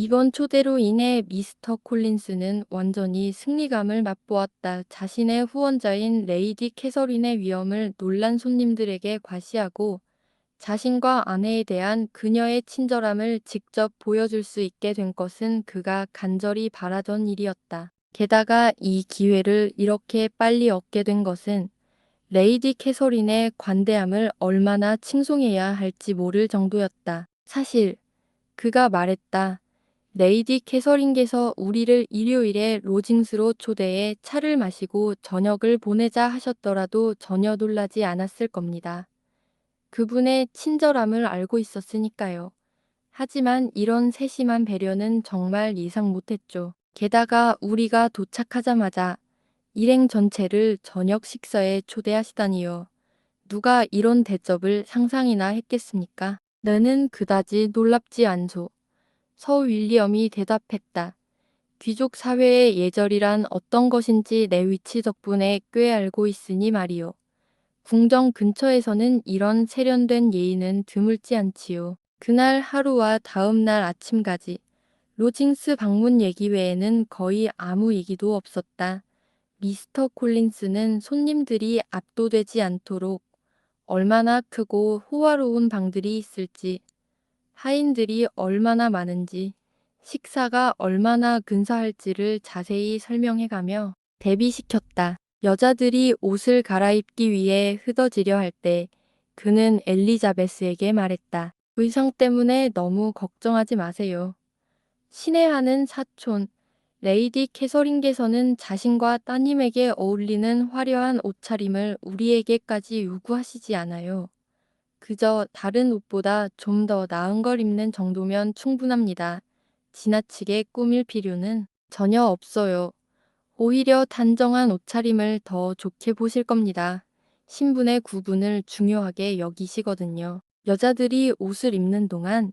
이번 초대로 인해 미스터 콜린스는 완전히 승리감을 맛보았다. 자신의 후원자인 레이디 캐서린의 위험을 놀란 손님들에게 과시하고 자신과 아내에 대한 그녀의 친절함을 직접 보여줄 수 있게 된 것은 그가 간절히 바라던 일이었다. 게다가 이 기회를 이렇게 빨리 얻게 된 것은 레이디 캐서린의 관대함을 얼마나 칭송해야 할지 모를 정도였다. 사실 그가 말했다. 레이디 캐서린께서 우리를 일요일에 로징스로 초대해 차를 마시고 저녁을 보내자 하셨더라도 전혀 놀라지 않았을 겁니다. 그분의 친절함을 알고 있었으니까요. 하지만 이런 세심한 배려는 정말 예상 못했죠. 게다가 우리가 도착하자마자 일행 전체를 저녁 식사에 초대하시다니요. 누가 이런 대접을 상상이나 했겠습니까? 나는 그다지 놀랍지 않소. 서 윌리엄이 대답했다. 귀족 사회의 예절이란 어떤 것인지 내 위치 덕분에 꽤 알고 있으니 말이오. 궁정 근처에서는 이런 세련된 예의는 드물지 않지요. 그날 하루와 다음 날 아침까지 로징스 방문 얘기 외에는 거의 아무 얘기도 없었다. 미스터 콜린스는 손님들이 압도되지 않도록 얼마나 크고 호화로운 방들이 있을지, 하인들이 얼마나 많은지, 식사가 얼마나 근사할지를 자세히 설명해가며 대비시켰다. 여자들이 옷을 갈아입기 위해 흐더지려 할 때 그는 엘리자베스에게 말했다. 의상 때문에 너무 걱정하지 마세요. 신뢰하는 사촌, 레이디 캐서린께서는 자신과 따님에게 어울리는 화려한 옷차림을 우리에게까지 요구하시지 않아요. 그저 다른 옷보다 좀 더 나은 걸 입는 정도면 충분합니다. 지나치게 꾸밀 필요는 전혀 없어요. 오히려 단정한 옷차림을 더 좋게 보실 겁니다. 신분의 구분을 중요하게 여기시거든요. 여자들이 옷을 입는 동안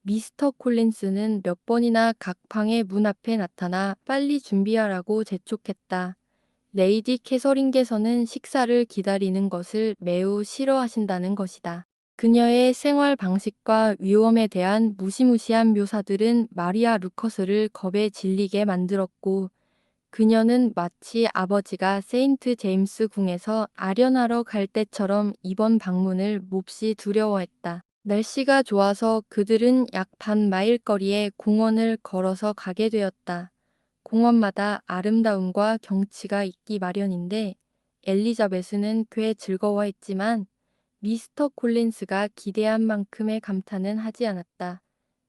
미스터 콜린스는 몇 번이나 각 방의 문 앞에 나타나 빨리 준비하라고 재촉했다. 레이디 캐서린께서는 식사를 기다리는 것을 매우 싫어하신다는 것이다. 그녀의 생활 방식과 위험에 대한 무시무시한 묘사들은 마리아 루커스를 겁에 질리게 만들었고, 그녀는 마치 아버지가 세인트 제임스 궁에서 아련하러 갈 때처럼 이번 방문을 몹시 두려워했다. 날씨가 좋아서 그들은 약 반 마일 거리의 공원을 걸어서 가게 되었다. 공원마다 아름다움과 경치가 있기 마련인데 엘리자베스는 꽤 즐거워했지만 미스터 콜린스가 기대한 만큼의 감탄은 하지 않았다.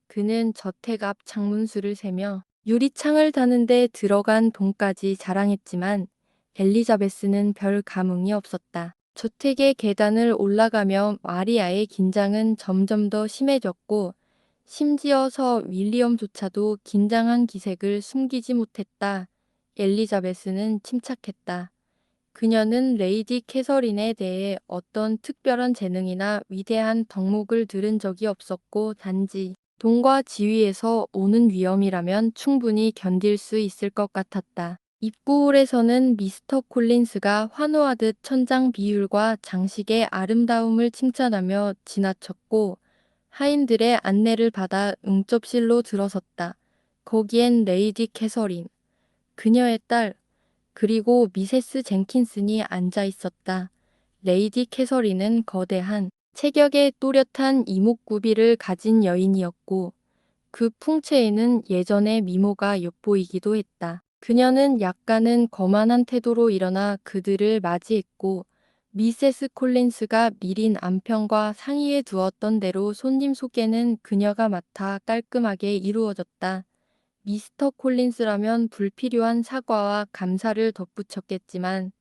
그는 저택 앞 창문수를 세며 유리창을 다는데 들어간 돈까지 자랑했지만 엘리자베스는 별 감흥이 없었다. 저택의 계단을 올라가며 마리아의 긴장은 점점 더 심해졌고 심지어 서 윌리엄조차도 긴장한 기색을 숨기지 못했다. 엘리자베스는 침착했다. 그녀는 레이디 캐서린에 대해 어떤 특별한 재능이나 위대한 덕목을 들은 적이 없었고 단지 돈과 지위에서 오는 위험이라면 충분히 견딜 수 있을 것 같았다. 입구홀에서는 미스터 콜린스가 환호하듯 천장 비율과 장식의 아름다움을 칭찬하며 지나쳤고 하인들의 안내를 받아 응접실로 들어섰다. 거기엔 레이디 캐서린, 그녀의 딸, 그리고 미세스 젠킨슨이 앉아 있었다. 레이디 캐서린은 거대한 체격에 또렷한 이목구비를 가진 여인이었고 그 풍채에는 예전의 미모가 엿보이기도 했다. 그녀는 약간은 거만한 태도로 일어나 그들을 맞이했고 미세스 콜린스가 미린 안편과 상의에 두었던 대로 손님 소개는 그녀가 맡아 깔끔하게 이루어졌다. 미스터 콜린스라면 불필요한 사과와 감사를 덧붙였겠지만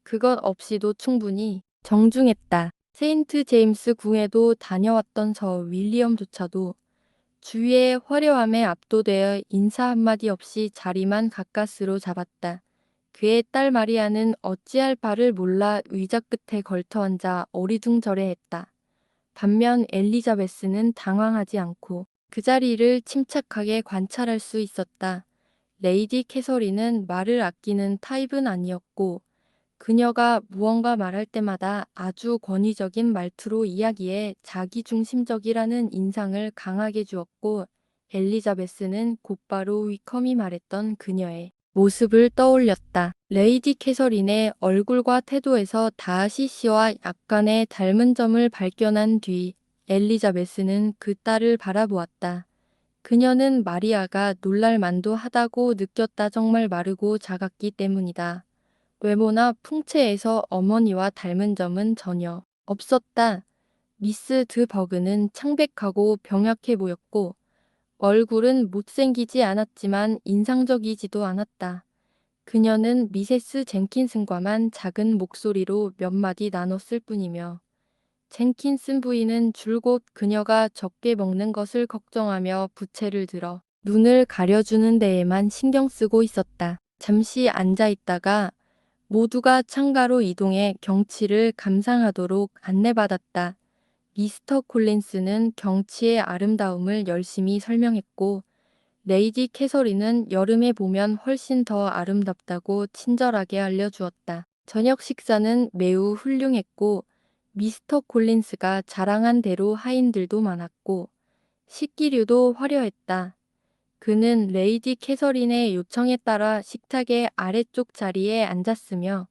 그것 없이도 충분히 정중했다. 세인트 제임스 궁에도 다녀왔던 서 윌리엄조차도 주위의 화려함에 압도되어 인사 한마디 없이 자리만 가까스로 잡았다. 그의 딸 마리아는 어찌할 바를 몰라 의자 끝에 걸터앉아 어리둥절해했다. 반면 엘리자베스는 당황하지 않고 그 자리를 침착하게 관찰할 수 있었다. 레이디 캐서린은 말을 아끼는 타입은 아니었고 그녀가 무언가 말할 때마다 아주 권위적인 말투로 이야기해 자기중심적이라는 인상을 강하게 주었고 엘리자베스는 곧바로 위컴이 말했던 그녀의 모습을 떠올렸다. 레이디 캐서린의 얼굴과 태도에서 다하시 씨와 약간의 닮은 점을 발견한 뒤 엘리자베스는 그 딸을 바라보았다. 그녀는 마리아가 놀랄 만도 하다고 느꼈다. 정말 마르고 작았기 때문이다. 외모나 풍채에서 어머니와 닮은 점은 전혀 없었다. 미스 드 버그는 창백하고 병약해 보였고 얼굴은 못생기지 않았지만 인상적이지도 않았다. 그녀는 미세스 젠킨슨과만 작은 목소리로 몇 마디 나눴을 뿐이며 젠킨슨 부인은 줄곧 그녀가 적게 먹는 것을 걱정하며 부채를 들어 눈을 가려주는 데에만 신경 쓰고 있었다. 잠시 앉아 있다가 모두가 창가로 이동해 경치를 감상하도록 안내받았다. 미스터 콜린스는 경치의 아름다움을 열심히 설명했고 레이디 캐서린은 여름에 보면 훨씬 더 아름답다고 친절하게 알려주었다. 저녁 식사는 매우 훌륭했고 미스터 콜린스가 자랑한 대로 하인들도 많았고 식기류도 화려했다. 그는 레이디 캐서린의 요청에 따라 식탁의 아래쪽 자리에 앉았으며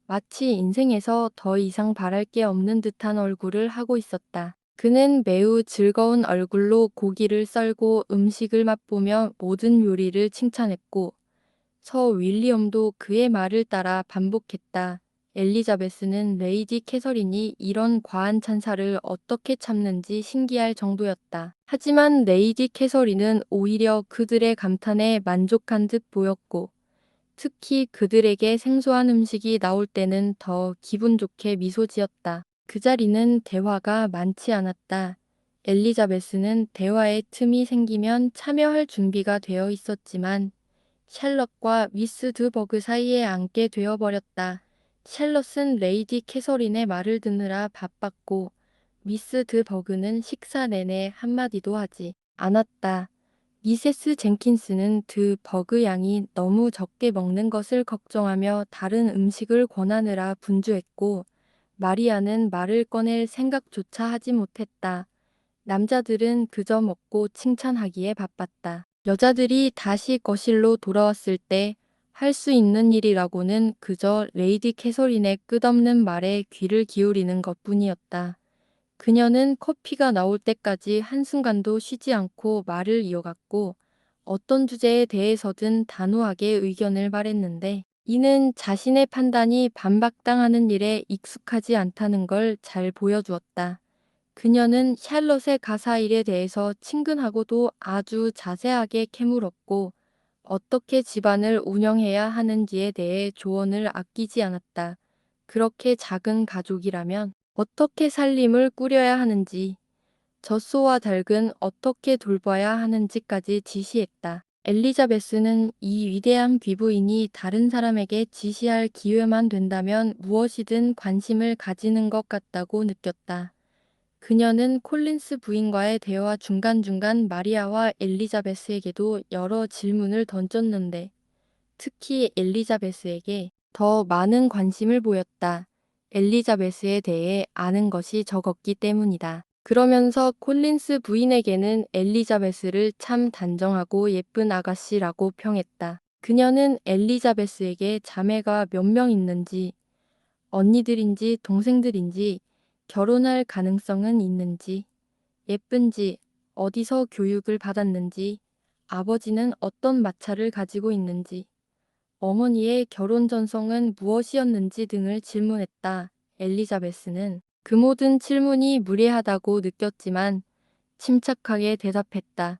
마치 인생에서 더 이상 바랄 게 없는 듯한 얼굴을 하고 있었다. 그는 매우 즐거운 얼굴로 고기를 썰고 음식을 맛보며 모든 요리를 칭찬했고 서 윌리엄도 그의 말을 따라 반복했다. 엘리자베스는 레이디 캐서린이 이런 과한 찬사를 어떻게 참는지 신기할 정도였다. 하지만 레이디 캐서린은 오히려 그들의 감탄에 만족한 듯 보였고 특히 그들에게 생소한 음식이 나올 때는 더 기분 좋게 미소 지었다. 그 자리는 대화가 많지 않았다. 엘리자베스는 대화의 틈이 생기면 참여할 준비가 되어 있었지만 샬럿과 미스 드 버그 사이에 앉게 되어버렸다. 샬럿은 레이디 캐서린의 말을 듣느라 바빴고 미스 드 버그는 식사 내내 한마디도 하지 않았다. 미세스 젠킨스는 드 버그 양이 너무 적게 먹는 것을 걱정하며 다른 음식을 권하느라 분주했고 마리아는 말을 꺼낼 생각조차 하지 못했다. 남자들은 그저 먹고 칭찬하기에 바빴다. 여자들이 다시 거실로 돌아왔을 때 할 수 있는 일이라고는 그저 레이디 캐서린의 끝없는 말에 귀를 기울이는 것뿐이었다. 그녀는 커피가 나올 때까지 한순간도 쉬지 않고 말을 이어갔고 어떤 주제에 대해서든 단호하게 의견을 말했는데 이는 자신의 판단이 반박당하는 일에 익숙하지 않다는 걸 잘 보여주었다. 그녀는 샬롯의 가사 일에 대해서 친근하고도 아주 자세하게 캐물었고 어떻게 집안을 운영해야 하는지에 대해 조언을 아끼지 않았다. 그렇게 작은 가족이라면 어떻게 살림을 꾸려야 하는지, 젖소와 닭은 어떻게 돌봐야 하는지까지 지시했다. 엘리자베스는 이 위대한 귀부인이 다른 사람에게 지시할 기회만 된다면 무엇이든 관심을 가지는 것 같다고 느꼈다. 그녀는 콜린스 부인과의 대화 중간중간 마리아와 엘리자베스에게도 여러 질문을 던졌는데 특히 엘리자베스에게 더 많은 관심을 보였다. 엘리자베스에 대해 아는 것이 적었기 때문이다. 그러면서 콜린스 부인에게는 엘리자베스를 참 단정하고 예쁜 아가씨라고 평했다. 그녀는 엘리자베스에게 자매가 몇 명 있는지, 언니들인지 동생들인지, 결혼할 가능성은 있는지, 예쁜지, 어디서 교육을 받았는지, 아버지는 어떤 마차를 가지고 있는지, 어머니의 결혼 전성은 무엇이었는지 등을 질문했다. 엘리자베스는 그 모든 질문이 무례하다고 느꼈지만 침착하게 대답했다.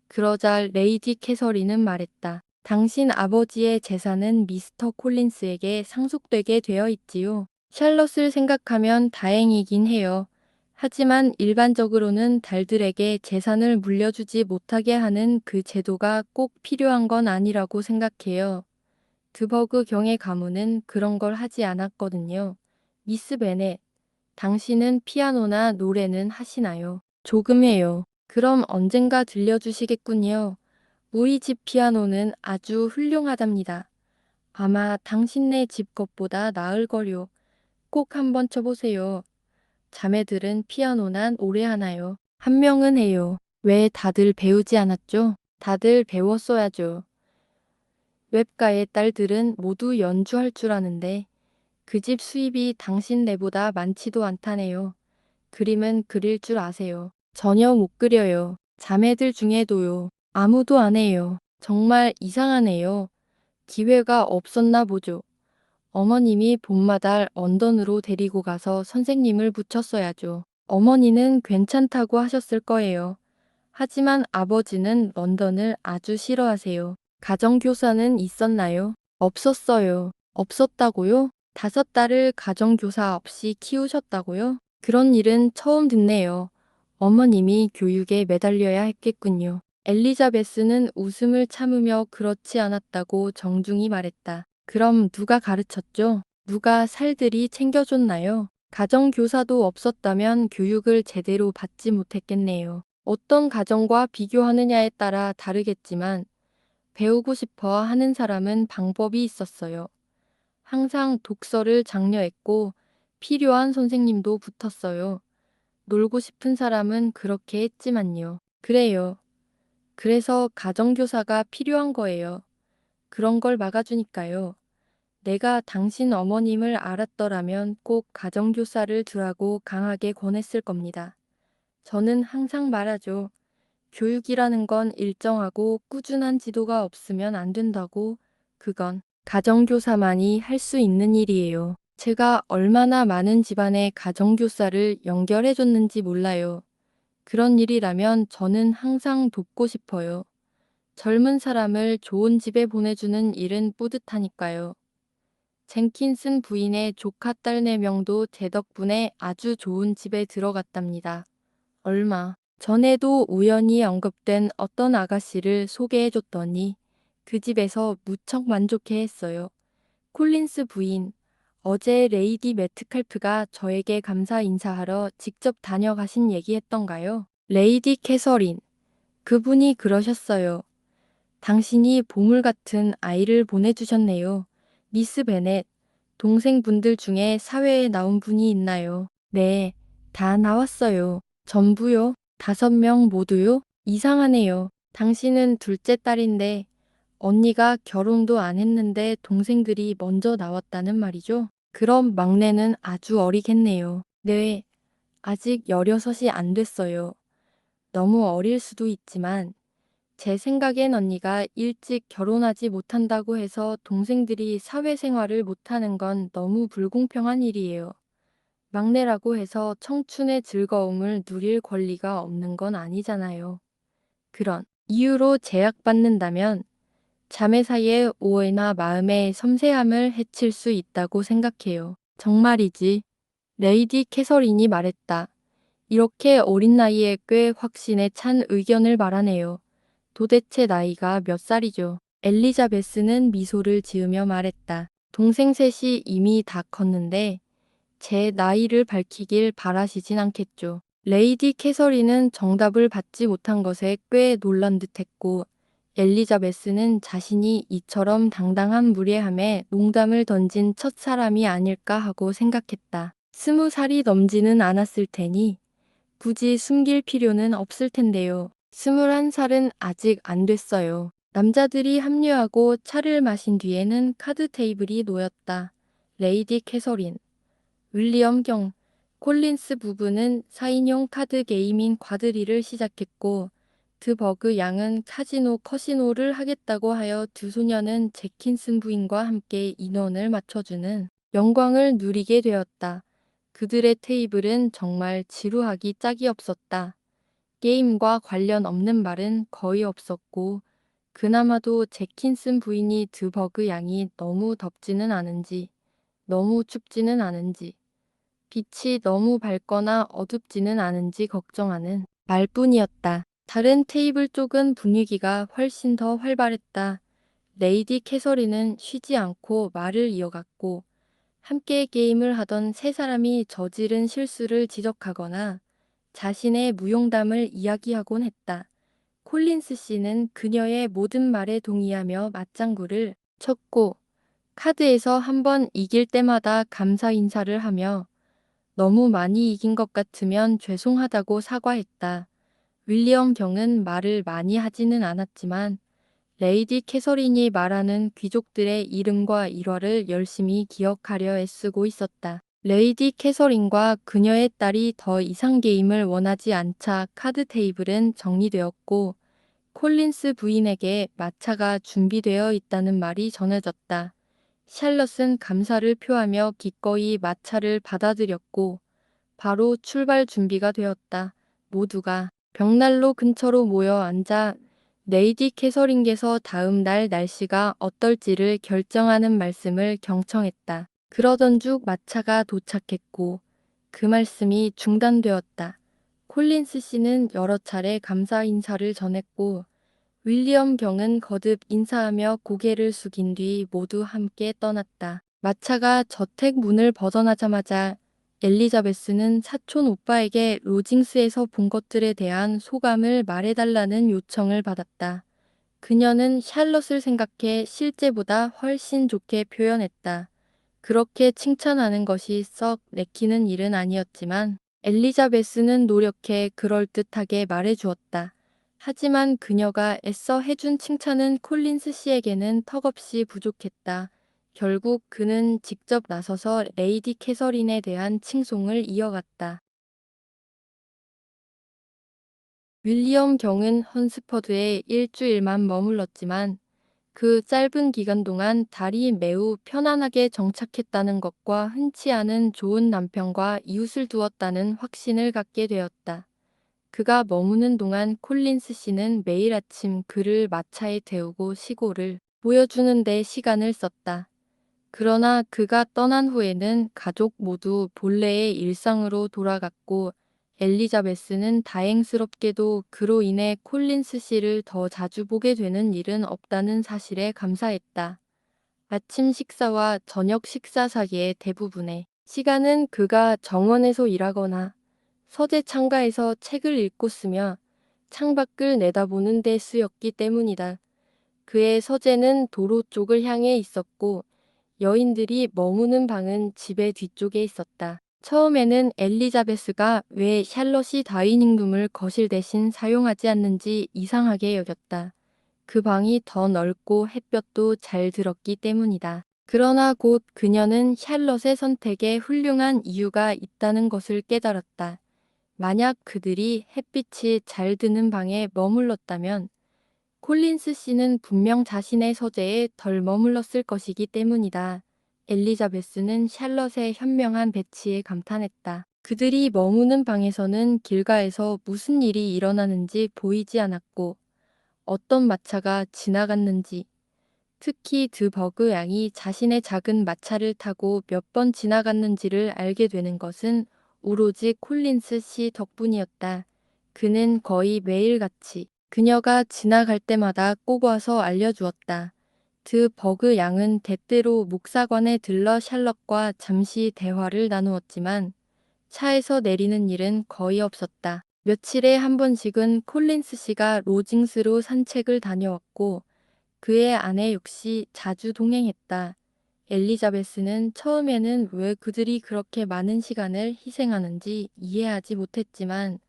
그러자 레이디 캐서린은 말했다. 당신 아버지의 재산은 미스터 콜린스에게 상속되게 되어 있지요. 샬럿을 생각하면 다행이긴 해요. 하지만 일반적으로는 달들에게 재산을 물려주지 못하게 하는 그 제도가 꼭 필요한 건 아니라고 생각해요. 드버그 경의 가문은 그런 걸 하지 않았거든요. 미스 베넷, 당신은 피아노나 노래는 하시나요? 조금 해요. 그럼 언젠가 들려주시겠군요. 우리 집 피아노는 아주 훌륭하답니다. 아마 당신네 집 것보다 나을걸요. 꼭 한번 쳐보세요. 자매들은 피아노나 노래 하나요? 한 명은 해요. 왜 다들 배우지 않았죠? 다들 배웠어야죠. 웹가의 딸들은 모두 연주할 줄 아는데 그 집 수입이 당신네보다 많지도 않다네요. 그림은 그릴 줄 아세요? 전혀 못 그려요. 자매들 중에도요. 아무도 안 해요. 정말 이상하네요. 기회가 없었나 보죠. 어머님이 봄마다 런던으로 데리고 가서 선생님을 붙였어야죠. 어머니는 괜찮다고 하셨을 거예요. 하지만 아버지는 런던을 아주 싫어하세요. 가정교사는 있었나요? 없었어요. 없었다고요? 5딸을 가정교사 없이 키우셨다고요? 그런 일은 처음 듣네요. 어머님이 교육에 매달려야 했겠군요. 엘리자베스는 웃음을 참으며 그렇지 않았다고 정중히 말했다. 그럼 누가 가르쳤죠? 누가 살들이 챙겨줬나요? 가정교사도 없었다면 교육을 제대로 받지 못했겠네요. 어떤 가정과 비교하느냐에 따라 다르겠지만 배우고 싶어 하는 사람은 방법이 있었어요. 항상 독서를 장려했고 필요한 선생님도 붙었어요. 놀고 싶은 사람은 그렇게 했지만요. 그래요. 그래서 가정교사가 필요한 거예요. 그런 걸 막아주니까요. 내가 당신 어머님을 알았더라면 꼭 가정교사를 두라고 강하게 권했을 겁니다. 저는 항상 말하죠. 교육이라는 건 일정하고 꾸준한 지도가 없으면 안 된다고. 그건 가정교사만이 할 수 있는 일이에요. 제가 얼마나 많은 집안의 가정교사를 연결해 줬는지 몰라요. 그런 일이라면 저는 항상 돕고 싶어요. 젊은 사람을 좋은 집에 보내주는 일은 뿌듯하니까요. 젠킨슨 부인의 조카 딸 4명도 제 덕분에 아주 좋은 집에 들어갔답니다. 얼마 전에도 우연히 언급된 어떤 아가씨를 소개해줬더니 그 집에서 무척 만족해 했어요. 콜린스 부인, 어제 레이디 매트칼프가 저에게 감사 인사하러 직접 다녀가신 얘기했던가요? 레이디 캐서린, 그분이 그러셨어요. 당신이 보물 같은 아이를 보내주셨네요. 미스 베넷, 동생분들 중에 사회에 나온 분이 있나요? 네, 다 나왔어요. 전부요? 5명 모두요? 이상하네요. 당신은 둘째 딸인데 언니가 결혼도 안 했는데 동생들이 먼저 나왔다는 말이죠? 그럼 막내는 아주 어리겠네요. 네, 아직 16이 안 됐어요. 너무 어릴 수도 있지만 제 생각엔 언니가 일찍 결혼하지 못한다고 해서 동생들이 사회생활을 못하는 건 너무 불공평한 일이에요. 막내라고 해서 청춘의 즐거움을 누릴 권리가 없는 건 아니잖아요. 그런 이유로 제약받는다면 자매 사이의 오해나 마음의 섬세함을 해칠 수 있다고 생각해요. 정말이지. 레이디 캐서린이 말했다. 이렇게 어린 나이에 꽤 확신에 찬 의견을 말하네요. 도대체 나이가 몇 살이죠? 엘리자베스는 미소를 지으며 말했다. 동생 셋이 이미 다 컸는데 제 나이를 밝히길 바라시진 않겠죠. 레이디 캐서린은 정답을 받지 못한 것에 꽤 놀란 듯했고 엘리자베스는 자신이 이처럼 당당한 무례함에 농담을 던진 첫 사람이 아닐까 하고 생각했다. 20살이 넘지는 않았을 테니 굳이 숨길 필요는 없을 텐데요. 21살은 아직 안 됐어요. 남자들이 합류하고 차를 마신 뒤에는 카드 테이블이 놓였다. 레이디 캐서린, 윌리엄 경, 콜린스 부부는 4인용 카드 게임인 과드리를 시작했고 드버그 양은 카지노 커시노를 하겠다고 하여 두 소녀는 제킨슨 부인과 함께 인원을 맞춰주는 영광을 누리게 되었다. 그들의 테이블은 정말 지루하기 짝이 없었다. 게임과 관련 없는 말은 거의 없었고 그나마도 제킨슨 부인이 드버그 양이 너무 덥지는 않은지 너무 춥지는 않은지 빛이 너무 밝거나 어둡지는 않은지 걱정하는 말뿐이었다. 다른 테이블 쪽은 분위기가 훨씬 더 활발했다. 레이디 캐서린은 쉬지 않고 말을 이어갔고 함께 게임을 하던 세 사람이 저지른 실수를 지적하거나 자신의 무용담을 이야기하곤 했다. 콜린스 씨는 그녀의 모든 말에 동의하며 맞장구를 쳤고 카드에서 한 번 이길 때마다 감사 인사를 하며 너무 많이 이긴 것 같으면 죄송하다고 사과했다. 윌리엄 경은 말을 많이 하지는 않았지만 레이디 캐서린이 말하는 귀족들의 이름과 일화를 열심히 기억하려 애쓰고 있었다. 레이디 캐서린과 그녀의 딸이 더 이상 게임을 원하지 않자 카드 테이블은 정리되었고 콜린스 부인에게 마차가 준비되어 있다는 말이 전해졌다. 샬럿은 감사를 표하며 기꺼이 마차를 받아들였고 바로 출발 준비가 되었다. 모두가 벽난로 근처로 모여 앉아 레이디 캐서린께서 다음 날 날씨가 어떨지를 결정하는 말씀을 경청했다. 그러던 중 마차가 도착했고 그 말씀이 중단되었다. 콜린스 씨는 여러 차례 감사 인사를 전했고 윌리엄 경은 거듭 인사하며 고개를 숙인 뒤 모두 함께 떠났다. 마차가 저택 문을 벗어나자마자 엘리자베스는 사촌 오빠에게 로징스에서 본 것들에 대한 소감을 말해달라는 요청을 받았다. 그녀는 샬럿을 생각해 실제보다 훨씬 좋게 표현했다. 그렇게 칭찬하는 것이 썩 내키는 일은 아니었지만 엘리자베스는 노력해 그럴듯하게 말해주었다. 하지만 그녀가 애써 해준 칭찬은 콜린스 씨에게는 턱없이 부족했다. 결국 그는 직접 나서서 레이디 캐서린에 대한 칭송을 이어갔다. 윌리엄 경은 헌스퍼드에 일주일만 머물렀지만 그 짧은 기간 동안 달이 매우 편안하게 정착했다는 것과 흔치 않은 좋은 남편과 이웃을 두었다는 확신을 갖게 되었다. 그가 머무는 동안 콜린스 씨는 매일 아침 그를 마차에 태우고 시골을 보여주는 데 시간을 썼다. 그러나 그가 떠난 후에는 가족 모두 본래의 일상으로 돌아갔고 엘리자베스는 다행스럽게도 그로 인해 콜린스 씨를 더 자주 보게 되는 일은 없다는 사실에 감사했다. 아침 식사와 저녁 식사 사이의 대부분의 시간은 그가 정원에서 일하거나 서재 창가에서 책을 읽고 쓰며 창밖을 내다보는 데 쓰였기 때문이다. 그의 서재는 도로 쪽을 향해 있었고 여인들이 머무는 방은 집의 뒤쪽에 있었다. 처음에는 엘리자베스가 왜 샬럿이 다이닝룸을 거실 대신 사용하지 않는지 이상하게 여겼다. 그 방이 더 넓고 햇볕도 잘 들었기 때문이다. 그러나 곧 그녀는 샬럿의 선택에 훌륭한 이유가 있다는 것을 깨달았다. 만약 그들이 햇빛이 잘 드는 방에 머물렀다면 콜린스 씨는 분명 자신의 서재에 덜 머물렀을 것이기 때문이다. 엘리자베스는 샬럿의 현명한 배치에 감탄했다. 그들이 머무는 방에서는 길가에서 무슨 일이 일어나는지 보이지 않았고 어떤 마차가 지나갔는지 특히 드버그 양이 자신의 작은 마차를 타고 몇 번 지나갔는지를 알게 되는 것은 오로지 콜린스 씨 덕분이었다. 그는 거의 매일같이 그녀가 지나갈 때마다 꼭 와서 알려주었다. 드버그 양은 때때로 목사관에 들러 샬럿과 잠시 대화를 나누었지만 차에서 내리는 일은 거의 없었다. 며칠에 한 번씩은 콜린스 씨가 로징스로 산책을 다녀왔고 그의 아내 역시 자주 동행했다. 엘리자베스는 처음에는 왜 그들이 그렇게 많은 시간을 희생하는지 이해하지 못했지만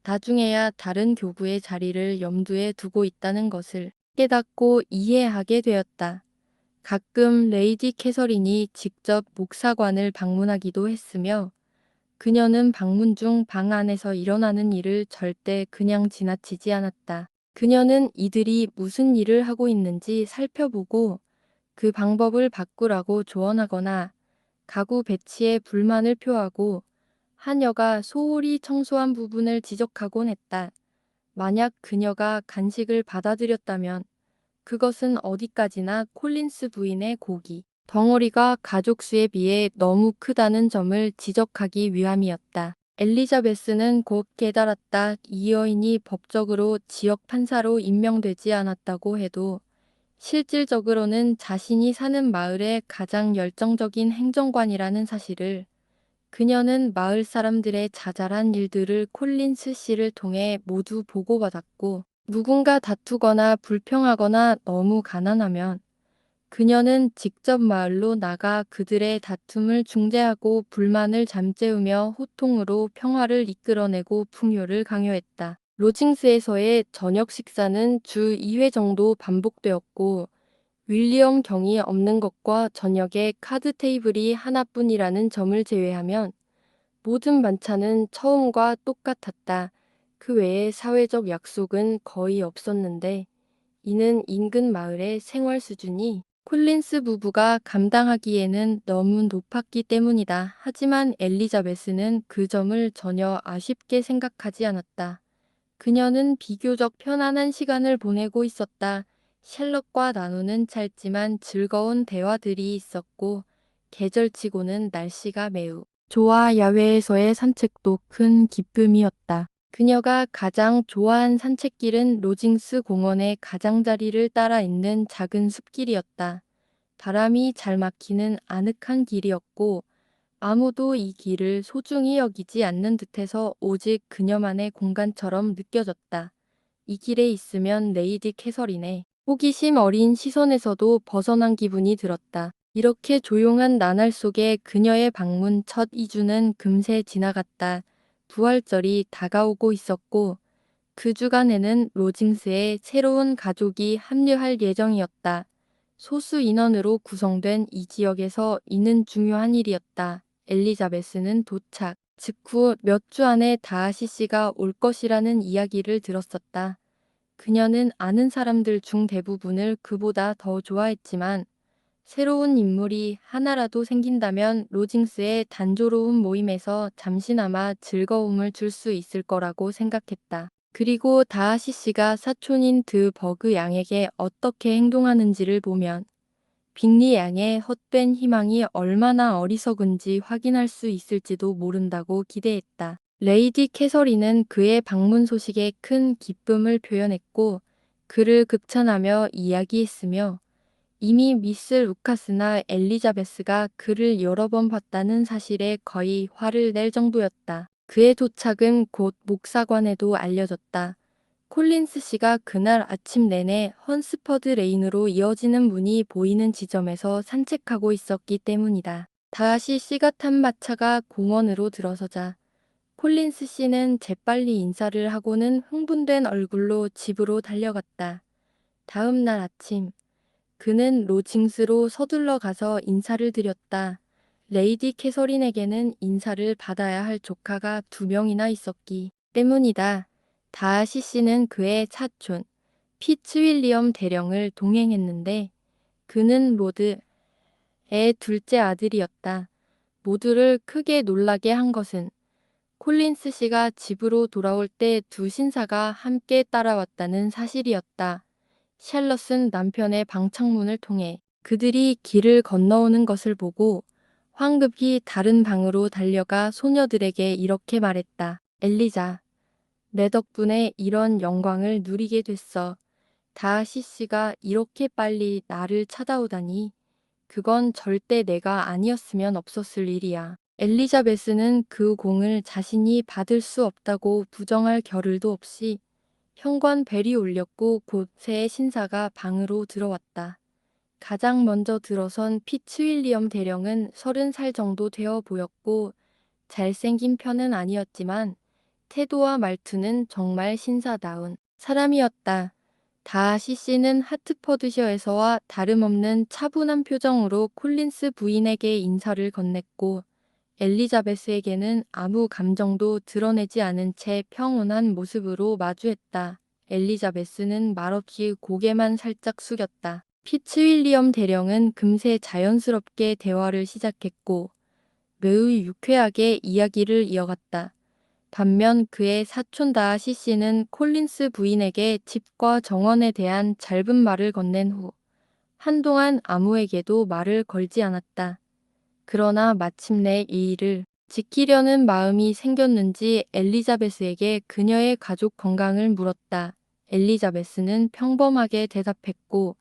나중에야 다른 교구의 자리를 염두에 두고 있다는 것을 깨닫고 이해하게 되었다. 가끔 레이디 캐서린이 직접 목사관을 방문하기도 했으며 그녀는 방문 중 방 안에서 일어나는 일을 절대 그냥 지나치지 않았다. 그녀는 이들이 무슨 일을 하고 있는지 살펴보고 그 방법을 바꾸라고 조언하거나 가구 배치에 불만을 표하고 하녀가 소홀히 청소한 부분을 지적하곤 했다. 만약 그녀가 간식을 받아들였다면 그것은 어디까지나 콜린스 부인의 고기 덩어리가 가족 수에 비해 너무 크다는 점을 지적하기 위함이었다. 엘리자베스는 곧 깨달았다. 이 여인이 법적으로 지역 판사로 임명되지 않았다고 해도 실질적으로는 자신이 사는 마을의 가장 열정적인 행정관이라는 사실을. 그녀는 마을 사람들의 자잘한 일들을 콜린스 씨를 통해 모두 보고받았고 누군가 다투거나 불평하거나 너무 가난하면 그녀는 직접 마을로 나가 그들의 다툼을 중재하고 불만을 잠재우며 호통으로 평화를 이끌어내고 풍요를 강요했다. 로징스에서의 저녁 식사는 주 2회 정도 반복되었고 윌리엄 경이 없는 것과 저녁에 카드 테이블이 하나뿐이라는 점을 제외하면 모든 반찬은 처음과 똑같았다. 그 외에 사회적 약속은 거의 없었는데 이는 인근 마을의 생활 수준이 콜린스 부부가 감당하기에는 너무 높았기 때문이다. 하지만 엘리자베스는 그 점을 전혀 아쉽게 생각하지 않았다. 그녀는 비교적 편안한 시간을 보내고 있었다. 셜록과 나누는 짧지만 즐거운 대화들이 있었고 계절치고는 날씨가 매우 좋아 야외에서의 산책도 큰 기쁨이었다. 그녀가 가장 좋아한 산책길은 로징스 공원의 가장자리를 따라 있는 작은 숲길이었다. 바람이 잘 막히는 아늑한 길이었고 아무도 이 길을 소중히 여기지 않는 듯해서 오직 그녀만의 공간처럼 느껴졌다. 이 길에 있으면 레이디 캐서린의 호기심 어린 시선에서도 벗어난 기분이 들었다. 이렇게 조용한 나날 속에 그녀의 방문 첫 2주는 금세 지나갔다. 부활절이 다가오고 있었고 그 주간에는 로징스의 새로운 가족이 합류할 예정이었다. 소수 인원으로 구성된 이 지역에서 이는 중요한 일이었다. 엘리자베스는 도착 직후 몇 주 안에 다하시 씨가 올 것이라는 이야기를 들었었다. 그녀는 아는 사람들 중 대부분을 그보다 더 좋아했지만 새로운 인물이 하나라도 생긴다면 로징스의 단조로운 모임에서 잠시나마 즐거움을 줄 수 있을 거라고 생각했다. 그리고 다하시 씨가 사촌인 드 버그 양에게 어떻게 행동하는지를 보면 빅리 양의 헛된 희망이 얼마나 어리석은지 확인할 수 있을지도 모른다고 기대했다. 레이디 캐서린은 그의 방문 소식에 큰 기쁨을 표현했고 그를 극찬하며 이야기했으며 이미 미스 루카스나 엘리자베스가 그를 여러 번 봤다는 사실에 거의 화를 낼 정도였다. 그의 도착은 곧 목사관에도 알려졌다. 콜린스 씨가 그날 아침 내내 헌스퍼드 레인으로 이어지는 문이 보이는 지점에서 산책하고 있었기 때문이다. 다시 씨가 탄 마차가 공원으로 들어서자 콜린스 씨는 재빨리 인사를 하고는 흥분된 얼굴로 집으로 달려갔다. 다음 날 아침 그는 로징스로 서둘러 가서 인사를 드렸다. 레이디 캐서린에게는 인사를 받아야 할 조카가 2명이나 있었기 때문이다. 다하시 씨는 그의 사촌 피츠윌리엄 대령을 동행했는데 그는 로드의 둘째 아들이었다. 모두를 크게 놀라게 한 것은 콜린스 씨가 집으로 돌아올 때 두 신사가 함께 따라왔다는 사실이었다. 샬럿은 남편의 방창문을 통해 그들이 길을 건너오는 것을 보고 황급히 다른 방으로 달려가 소녀들에게 이렇게 말했다. 엘리자, 내 덕분에 이런 영광을 누리게 됐어. 다하시 씨가 이렇게 빨리 나를 찾아오다니. 그건 절대 내가 아니었으면 없었을 일이야. 엘리자베스는 그 공을 자신이 받을 수 없다고 부정할 겨를도 없이 현관 벨이 울렸고 곧 새 신사가 방으로 들어왔다. 가장 먼저 들어선 피츠윌리엄 대령은 30살 정도 되어 보였고 잘생긴 편은 아니었지만 태도와 말투는 정말 신사다운 사람이었다. 다하시 씨는 하트퍼드셔에서와 다름없는 차분한 표정으로 콜린스 부인에게 인사를 건넸고 엘리자베스에게는 아무 감정도 드러내지 않은 채 평온한 모습으로 마주했다. 엘리자베스는 말없이 고개만 살짝 숙였다. 피츠윌리엄 대령은 금세 자연스럽게 대화를 시작했고 매우 유쾌하게 이야기를 이어갔다. 반면 그의 사촌 다하시 씨는 콜린스 부인에게 집과 정원에 대한 짧은 말을 건넨 후 한동안 아무에게도 말을 걸지 않았다. 그러나 마침내 이 일을 지키려는 마음이 생겼는지 엘리자베스에게 그녀의 가족 건강을 물었다. 엘리자베스는 평범하게 대답했고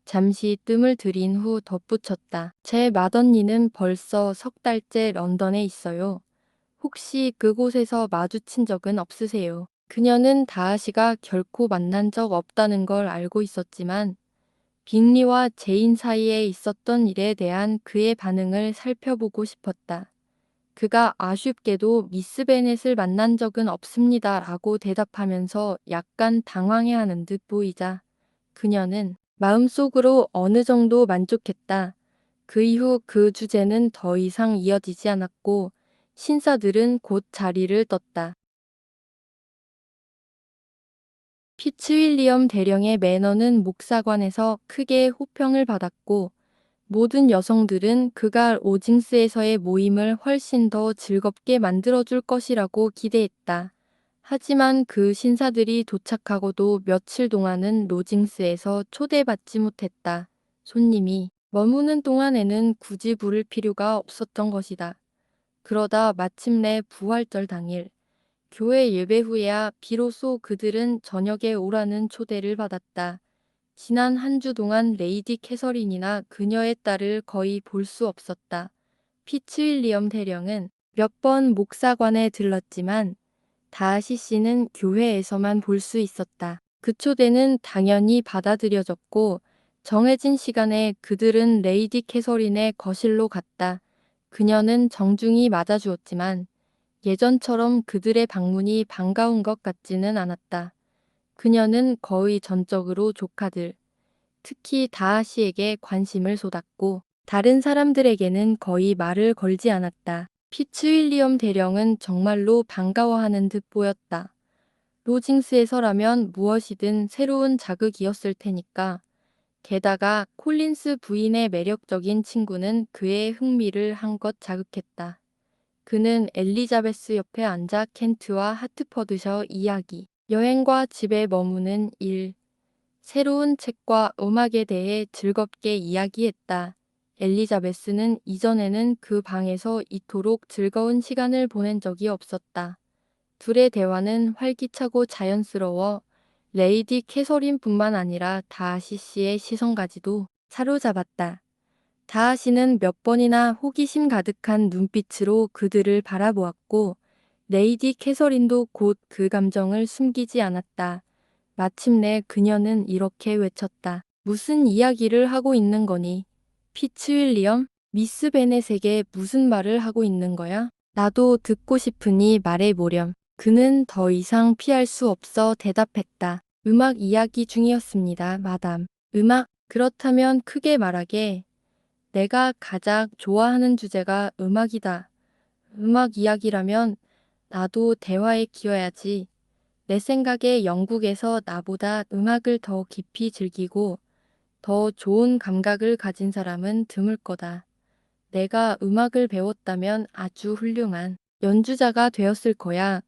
잠시 뜸을 들인 후 덧붙였다. 제 맏언니는 벌써 3달째 런던에 있어요. 혹시 그곳에서 마주친 적은 없으세요? 그녀는 다하시가 결코 만난 적 없다는 걸 알고 있었지만 빅리와 제인 사이에 있었던 일에 대한 그의 반응을 살펴보고 싶었다. 그가 아쉽게도 미스 베넷을 만난 적은 없습니다 라고 대답하면서 약간 당황해하는 듯 보이자 그녀는 마음속으로 어느 정도 만족했다. 그 이후 그 주제는 더 이상 이어지지 않았고 신사들은 곧 자리를 떴다. 피츠윌리엄 대령의 매너는 목사관에서 크게 호평을 받았고 모든 여성들은 그가 로징스에서의 모임을 훨씬 더 즐겁게 만들어줄 것이라고 기대했다. 하지만 그 신사들이 도착하고도 며칠 동안은 로징스에서 초대받지 못했다. 손님이 머무는 동안에는 굳이 부를 필요가 없었던 것이다. 그러다 마침내 부활절 당일 교회 예배 후에야 비로소 그들은 저녁에 오라는 초대를 받았다. 지난 한 주 동안 레이디 캐서린이나 그녀의 딸을 거의 볼 수 없었다. 피츠윌리엄 대령은 몇 번 목사관에 들렀지만 다하시 씨는 교회에서만 볼 수 있었다. 그 초대는 당연히 받아들여졌고 정해진 시간에 그들은 레이디 캐서린의 거실로 갔다. 그녀는 정중히 맞아주었지만 예전처럼 그들의 방문이 반가운 것 같지는 않았다. 그녀는 거의 전적으로 조카들, 특히 다하시에게 관심을 쏟았고 다른 사람들에게는 거의 말을 걸지 않았다. 피츠윌리엄 대령은 정말로 반가워하는 듯 보였다. 로징스에서라면 무엇이든 새로운 자극이었을 테니까. 게다가 콜린스 부인의 매력적인 친구는 그의 흥미를 한껏 자극했다. 그는 엘리자베스 옆에 앉아 켄트와 하트퍼드셔 이야기, 여행과 집에 머무는 일, 새로운 책과 음악에 대해 즐겁게 이야기했다. 엘리자베스는 이전에는 그 방에서 이토록 즐거운 시간을 보낸 적이 없었다. 둘의 대화는 활기차고 자연스러워 레이디 캐서린뿐만 아니라 다하시 씨의 시선까지도 사로잡았다. 다하시는 몇 번이나 호기심 가득한 눈빛으로 그들을 바라보았고 레이디 캐서린도 곧 그 감정을 숨기지 않았다. 마침내 그녀는 이렇게 외쳤다. 무슨 이야기를 하고 있는 거니? 피츠윌리엄? 미스 베넷에게 무슨 말을 하고 있는 거야? 나도 듣고 싶으니 말해보렴. 그는 더 이상 피할 수 없어 대답했다. 음악 이야기 중이었습니다, 마담. 음악? 그렇다면 크게 말하게 내가 가장 좋아하는 주제가 음악이다. 음악 이야기라면 나도 대화에 끼어야지. 내 생각에 영국에서 나보다 음악을 더 깊이 즐기고 더 좋은 감각을 가진 사람은 드물 거다. 내가 음악을 배웠다면 아주 훌륭한 연주자가 되었을 거야.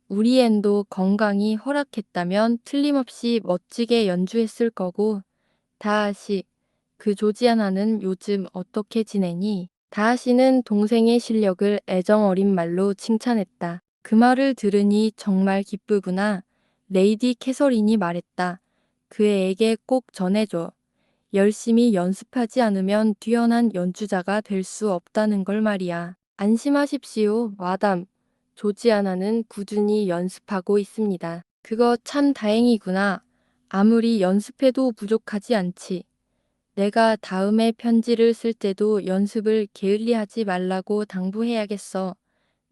우리 앤도 건강이 허락했다면 틀림없이 멋지게 연주했을 거고. 다하시, 그 조지아나는 요즘 어떻게 지내니? 다하시는 동생의 실력을 애정 어린 말로 칭찬했다. 그 말을 들으니 정말 기쁘구나. 레이디 캐서린이 말했다. 그 애에게 꼭 전해줘. 열심히 연습하지 않으면 뛰어난 연주자가 될 수 없다는 걸 말이야. 안심하십시오, 마담. 조지아나는 꾸준히 연습하고 있습니다. 그거 참 다행이구나. 아무리 연습해도 부족하지 않지. 내가 다음에 편지를 쓸 때도 연습을 게을리하지 말라고 당부해야겠어.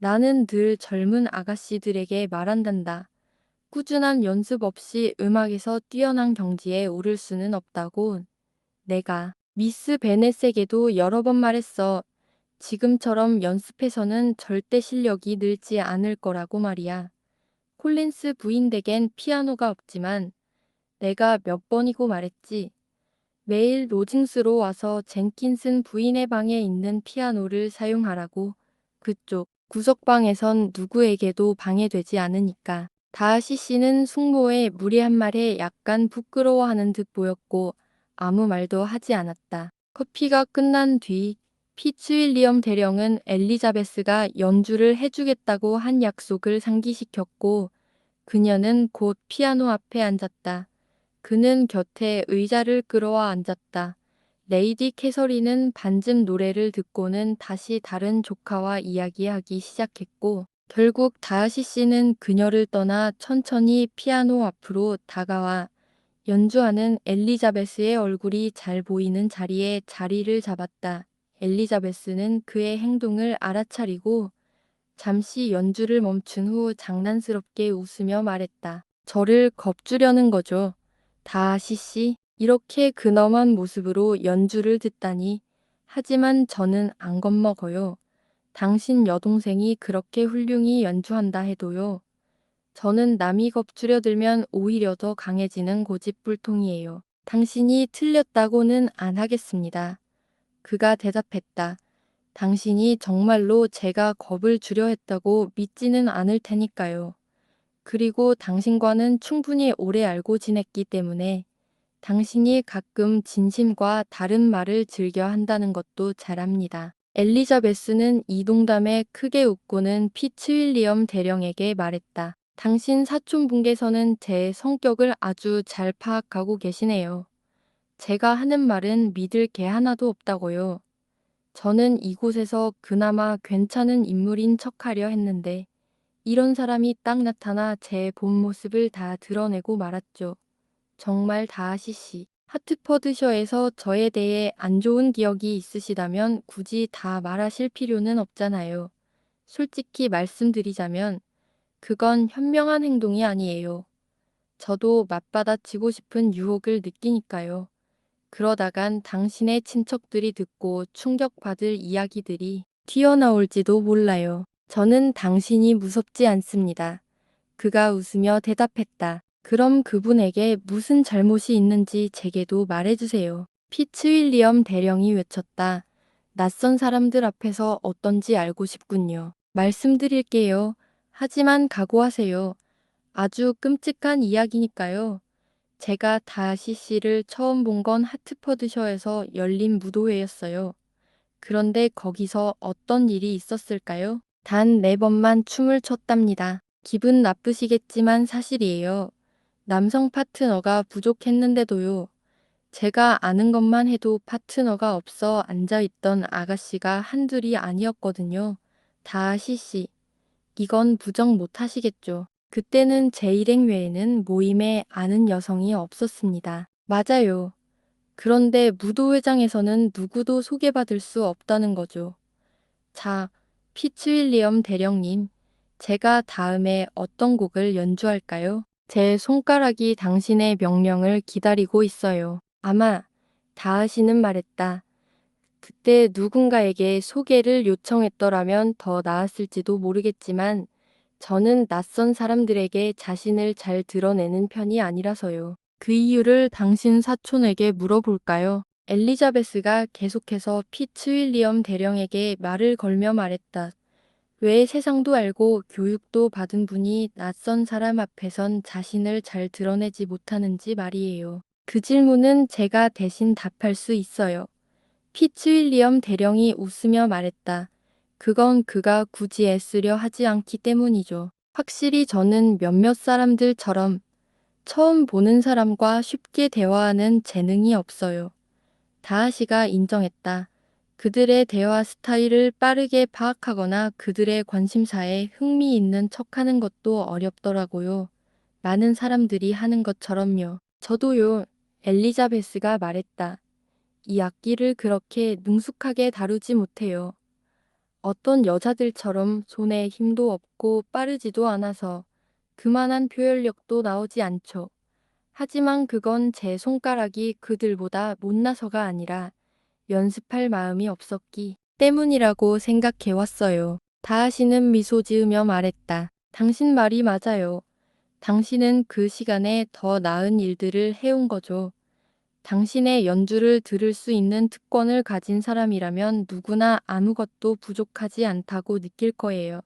나는 늘 젊은 아가씨들에게 말한단다. 꾸준한 연습 없이 음악에서 뛰어난 경지에 오를 수는 없다고. 내가 미스 베넷에게도 여러 번 말했어. 지금처럼 연습해서는 절대 실력이 늘지 않을 거라고 말이야. 콜린스 부인 댁엔 피아노가 없지만 내가 몇 번이고 말했지. 매일 로징스로 와서 젠킨슨 부인의 방에 있는 피아노를 사용하라고. 그쪽 구석방에선 누구에게도 방해되지 않으니까. 다하시 씨는 숙모의 무례한 말에 약간 부끄러워하는 듯 보였고 아무 말도 하지 않았다. 커피가 끝난 뒤 피츠윌리엄 대령은 엘리자베스가 연주를 해주겠다고 한 약속을 상기시켰고 그녀는 곧 피아노 앞에 앉았다. 그는 곁에 의자를 끌어와 앉았다. 레이디 캐서린은 반쯤 노래를 듣고는 다시 다른 조카와 이야기하기 시작했고 결국 다하시 씨는 그녀를 떠나 천천히 피아노 앞으로 다가와 연주하는 엘리자베스의 얼굴이 잘 보이는 자리에 자리를 잡았다. 엘리자베스는 그의 행동을 알아차리고 잠시 연주를 멈춘 후 장난스럽게 웃으며 말했다. 저를 겁주려는 거죠. 다하시 씨. 이렇게 근엄한 모습으로 연주를 듣다니. 하지만 저는 안 겁먹어요. 당신 여동생이 그렇게 훌륭히 연주한다 해도요. 저는 남이 겁주려들면 오히려 더 강해지는 고집불통이에요. 당신이 틀렸다고는 안 하겠습니다. 그가 대답했다. 당신이 정말로 제가 겁을 주려 했다고 믿지는 않을 테니까요. 그리고 당신과는 충분히 오래 알고 지냈기 때문에 당신이 가끔 진심과 다른 말을 즐겨 한다는 것도 잘 압니다. 엘리자베스는 이 농담에 크게 웃고는 피츠윌리엄 대령에게 말했다. 당신 사촌분께서는 제 성격을 아주 잘 파악하고 계시네요. 제가 하는 말은 믿을 게 하나도 없다고요. 저는 이곳에서 그나마 괜찮은 인물인 척하려 했는데 이런 사람이 딱 나타나 제 본 모습을 다 드러내고 말았죠. 정말 다하시시. 하트퍼드셔에서 저에 대해 안 좋은 기억이 있으시다면 굳이 다 말하실 필요는 없잖아요. 솔직히 말씀드리자면 그건 현명한 행동이 아니에요. 저도 맞받아치고 싶은 유혹을 느끼니까요. 그러다간 당신의 친척들이 듣고 충격받을 이야기들이 튀어나올지도 몰라요. 저는 당신이 무섭지 않습니다. 그가 웃으며 대답했다. 그럼 그분에게 무슨 잘못이 있는지 제게도 말해주세요. 피츠윌리엄 대령이 외쳤다. 낯선 사람들 앞에서 어떤지 알고 싶군요. 말씀드릴게요. 하지만 각오하세요. 아주 끔찍한 이야기니까요. 제가 다시 씨를 처음 본 건 하트퍼드셔에서 열린 무도회였어요. 그런데 거기서 어떤 일이 있었을까요? 단 4번만 춤을 췄답니다. 기분 나쁘시겠지만 사실이에요. 남성 파트너가 부족했는데도요. 제가 아는 것만 해도 파트너가 없어 앉아있던 아가씨가 한둘이 아니었거든요. 다하시 씨. 이건 부정 못하시겠죠. 그때는 제 일행 외에는 모임에 아는 여성이 없었습니다. 맞아요. 그런데 무도회장에서는 누구도 소개받을 수 없다는 거죠. 자, 피츠윌리엄 대령님, 제가 다음에 어떤 곡을 연주할까요? 제 손가락이 당신의 명령을 기다리고 있어요. 아마 다하시는 말했다. 그때 누군가에게 소개를 요청했더라면 더 나았을지도 모르겠지만 저는 낯선 사람들에게 자신을 잘 드러내는 편이 아니라서요. 그 이유를 당신 사촌에게 물어볼까요? 엘리자베스가 계속해서 피츠윌리엄 대령에게 말을 걸며 말했다. 왜 세상도 알고 교육도 받은 분이 낯선 사람 앞에선 자신을 잘 드러내지 못하는지 말이에요. 그 질문은 제가 대신 답할 수 있어요. 피츠윌리엄 대령이 웃으며 말했다. 그건 그가 굳이 애쓰려 하지 않기 때문이죠. 확실히 저는 몇몇 사람들처럼 처음 보는 사람과 쉽게 대화하는 재능이 없어요. 다하시가 인정했다. 그들의 대화 스타일을 빠르게 파악하거나 그들의 관심사에 흥미있는 척하는 것도 어렵더라고요. 많은 사람들이 하는 것처럼요. 저도요. 엘리자베스가 말했다. 이 악기를 그렇게 능숙하게 다루지 못해요. 어떤 여자들처럼 손에 힘도 없고 빠르지도 않아서 그만한 표현력도 나오지 않죠. 하지만 그건 제 손가락이 그들보다 못나서가 아니라 연습할 마음이 없었기 때문이라고 생각해왔어요. 다하시는 미소 지으며 말했다. 당신 말이 맞아요. 당신은 그 시간에 더 나은 일들을 해온 거죠. 당신의 연주를 들을 수 있는 특권을 가진 사람이라면 누구나 아무것도 부족하지 않다고 느낄 거예요.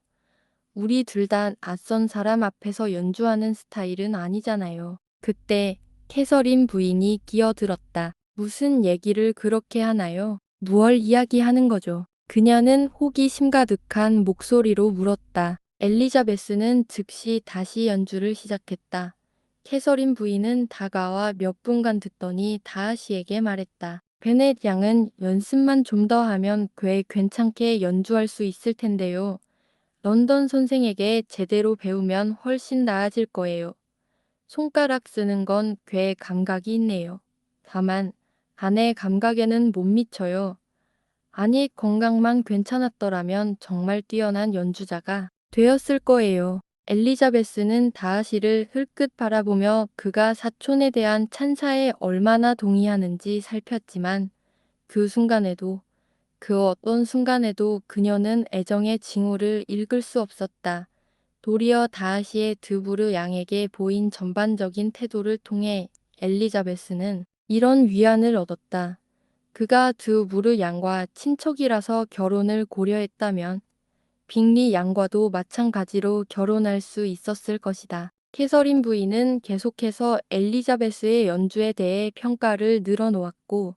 우리 둘 다 낯선 사람 앞에서 연주하는 스타일은 아니잖아요. 그때 캐서린 부인이 끼어들었다. 무슨 얘기를 그렇게 하나요? 무얼 이야기하는 거죠? 그녀는 호기심 가득한 목소리로 물었다. 엘리자베스는 즉시 다시 연주를 시작했다. 캐서린 부인은 다가와 몇 분간 듣더니 다하시에게 말했다. 베넷 양은 연습만 좀 더 하면 꽤 괜찮게 연주할 수 있을 텐데요. 런던 선생에게 제대로 배우면 훨씬 나아질 거예요. 손가락 쓰는 건 꽤 감각이 있네요. 다만 안의 감각에는 못 미쳐요. 아니, 건강만 괜찮았더라면 정말 뛰어난 연주자가 되었을 거예요. 엘리자베스는 다하시를 흘끗 바라보며 그가 사촌에 대한 찬사에 얼마나 동의하는지 살폈지만 그 순간에도 그 어떤 순간에도 그녀는 애정의 징후를 읽을 수 없었다. 도리어 다하시의 드부르 양에게 보인 전반적인 태도를 통해 엘리자베스는 이런 위안을 얻었다. 그가 드부르 양과 친척이라서 결혼을 고려했다면 빅리 양과도 마찬가지로 결혼할 수 있었을 것이다. 캐서린 부인은 계속해서 엘리자베스의 연주에 대해 평가를 늘어놓았고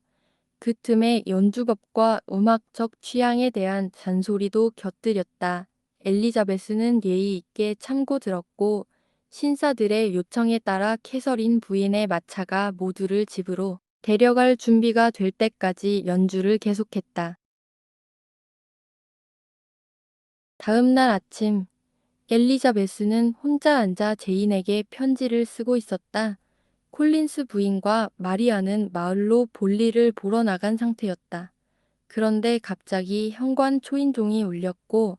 그 틈에 연주법과 음악적 취향에 대한 잔소리도 곁들였다. 엘리자베스는 예의 있게 참고 들었고 신사들의 요청에 따라 캐서린 부인의 마차가 모두를 집으로 데려갈 준비가 될 때까지 연주를 계속했다. 다음 날 아침 엘리자베스는 혼자 앉아 제인에게 편지를 쓰고 있었다. 콜린스 부인과 마리아는 마을로 볼일을 보러 나간 상태였다. 그런데 갑자기 현관 초인종이 울렸고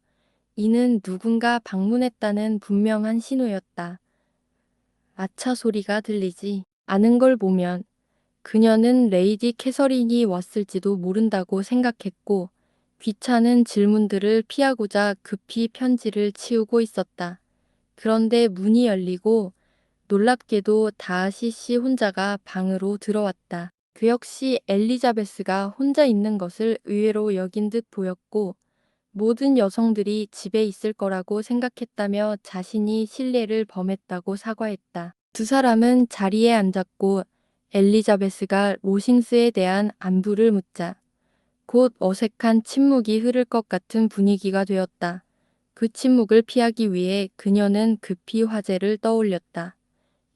이는 누군가 방문했다는 분명한 신호였다. 아차 소리가 들리지 않은 걸 보면 그녀는 레이디 캐서린이 왔을지도 모른다고 생각했고 귀찮은 질문들을 피하고자 급히 편지를 치우고 있었다. 그런데 문이 열리고 놀랍게도 다하시 씨 혼자가 방으로 들어왔다. 그 역시 엘리자베스가 혼자 있는 것을 의외로 여긴 듯 보였고 모든 여성들이 집에 있을 거라고 생각했다며 자신이 실례를 범했다고 사과했다. 두 사람은 자리에 앉았고 엘리자베스가 로싱스에 대한 안부를 묻자 곧 어색한 침묵이 흐를 것 같은 분위기가 되었다. 그 침묵을 피하기 위해 그녀는 급히 화제를 떠올렸다.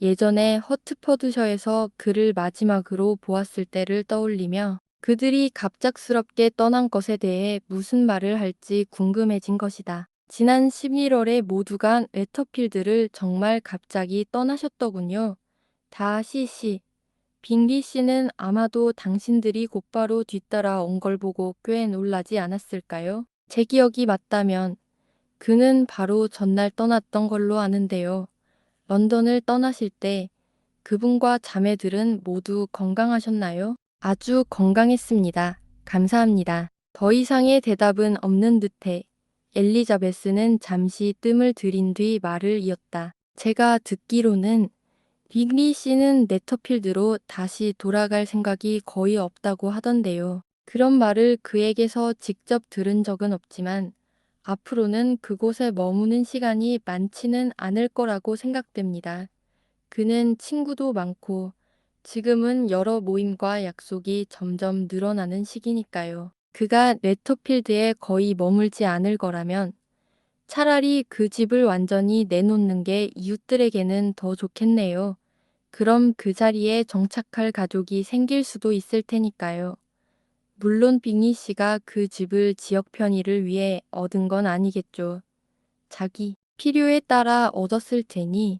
예전에 허트퍼드셔에서 그를 마지막으로 보았을 때를 떠올리며 그들이 갑작스럽게 떠난 것에 대해 무슨 말을 할지 궁금해진 것이다. 지난 11월에 모두가 웨터필드를 정말 갑자기 떠나셨더군요. 다시 씨. 빙리 씨는 아마도 당신들이 곧바로 뒤따라 온 걸 보고 꽤 놀라지 않았을까요? 제 기억이 맞다면 그는 바로 전날 떠났던 걸로 아는데요. 런던을 떠나실 때 그분과 자매들은 모두 건강하셨나요? 아주 건강했습니다. 감사합니다. 더 이상의 대답은 없는 듯해 엘리자베스는 잠시 뜸을 들인 뒤 말을 이었다. 제가 듣기로는 빅리 씨는 네터필드로 다시 돌아갈 생각이 거의 없다고 하던데요. 그런 말을 그에게서 직접 들은 적은 없지만 앞으로는 그곳에 머무는 시간이 많지는 않을 거라고 생각됩니다. 그는 친구도 많고 지금은 여러 모임과 약속이 점점 늘어나는 시기니까요. 그가 네터필드에 거의 머물지 않을 거라면 차라리 그 집을 완전히 내놓는 게 이웃들에게는 더 좋겠네요. 그럼 그 자리에 정착할 가족이 생길 수도 있을 테니까요. 물론 빙의 씨가 그 집을 지역 편의를 위해 얻은 건 아니겠죠. 자기 필요에 따라 얻었을 테니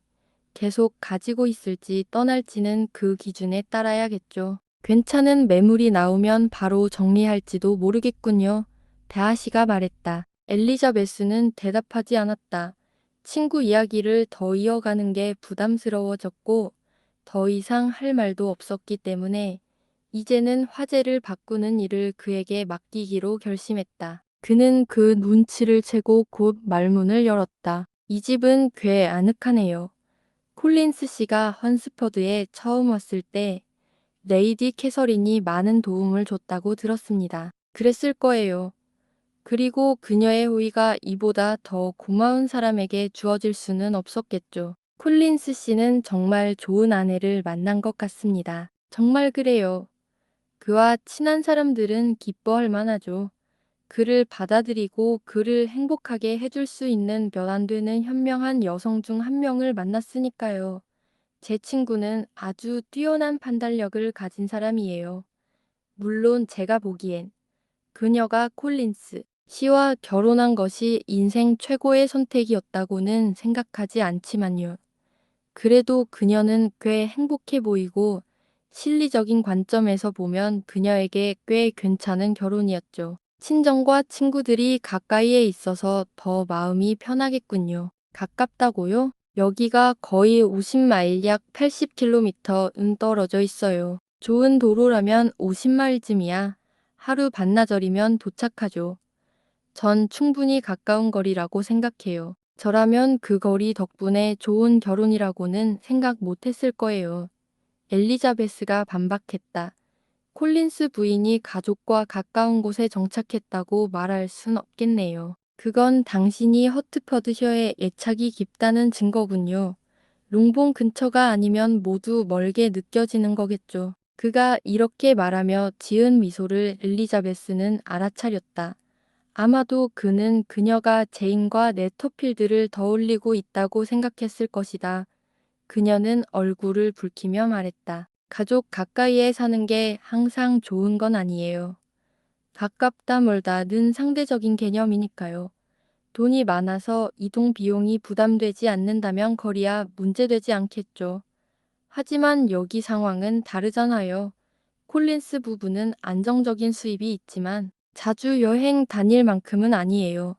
계속 가지고 있을지 떠날지는 그 기준에 따라야겠죠. 괜찮은 매물이 나오면 바로 정리할지도 모르겠군요. 다하시가 말했다. 엘리자베스는 대답하지 않았다. 친구 이야기를 더 이어가는 게 부담스러워졌고 더 이상 할 말도 없었기 때문에 이제는 화제를 바꾸는 일을 그에게 맡기기로 결심했다. 그는 그 눈치를 채고 곧 말문을 열었다. 이 집은 꽤 아늑하네요. 콜린스 씨가 헌스퍼드에 처음 왔을 때 레이디 캐서린이 많은 도움을 줬다고 들었습니다. 그랬을 거예요. 그리고 그녀의 호의가 이보다 더 고마운 사람에게 주어질 수는 없었겠죠. 콜린스 씨는 정말 좋은 아내를 만난 것 같습니다. 정말 그래요. 그와 친한 사람들은 기뻐할 만하죠. 그를 받아들이고 그를 행복하게 해줄 수 있는 몇 안 되는 현명한 여성 중 한 명을 만났으니까요. 제 친구는 아주 뛰어난 판단력을 가진 사람이에요. 물론 제가 보기엔 그녀가 콜린스 씨와 결혼한 것이 인생 최고의 선택이었다고는 생각하지 않지만요. 그래도 그녀는 꽤 행복해 보이고 실리적인 관점에서 보면 그녀에게 꽤 괜찮은 결혼이었죠. 친정과 친구들이 가까이에 있어서 더 마음이 편하겠군요. 가깝다고요? 여기가 거의 50마일 약 80km는 떨어져 있어요. 좋은 도로라면 50마일쯤이야. 하루 반나절이면 도착하죠. 전 충분히 가까운 거리라고 생각해요. 저라면 그 거리 덕분에 좋은 결혼이라고는 생각 못했을 거예요. 엘리자베스가 반박했다. 콜린스 부인이 가족과 가까운 곳에 정착했다고 말할 순 없겠네요. 그건 당신이 허트퍼드셔에 애착이 깊다는 증거군요. 롱본 근처가 아니면 모두 멀게 느껴지는 거겠죠. 그가 이렇게 말하며 지은 미소를 엘리자베스는 알아차렸다. 아마도 그는 그녀가 제인과 네터필드를 떠올리고 있다고 생각했을 것이다. 그녀는 얼굴을 붉히며 말했다. 가족 가까이에 사는 게 항상 좋은 건 아니에요. 가깝다 멀다는 상대적인 개념이니까요. 돈이 많아서 이동 비용이 부담되지 않는다면 거리야 문제되지 않겠죠. 하지만 여기 상황은 다르잖아요. 콜린스 부부는 안정적인 수입이 있지만 자주 여행 다닐 만큼은 아니에요.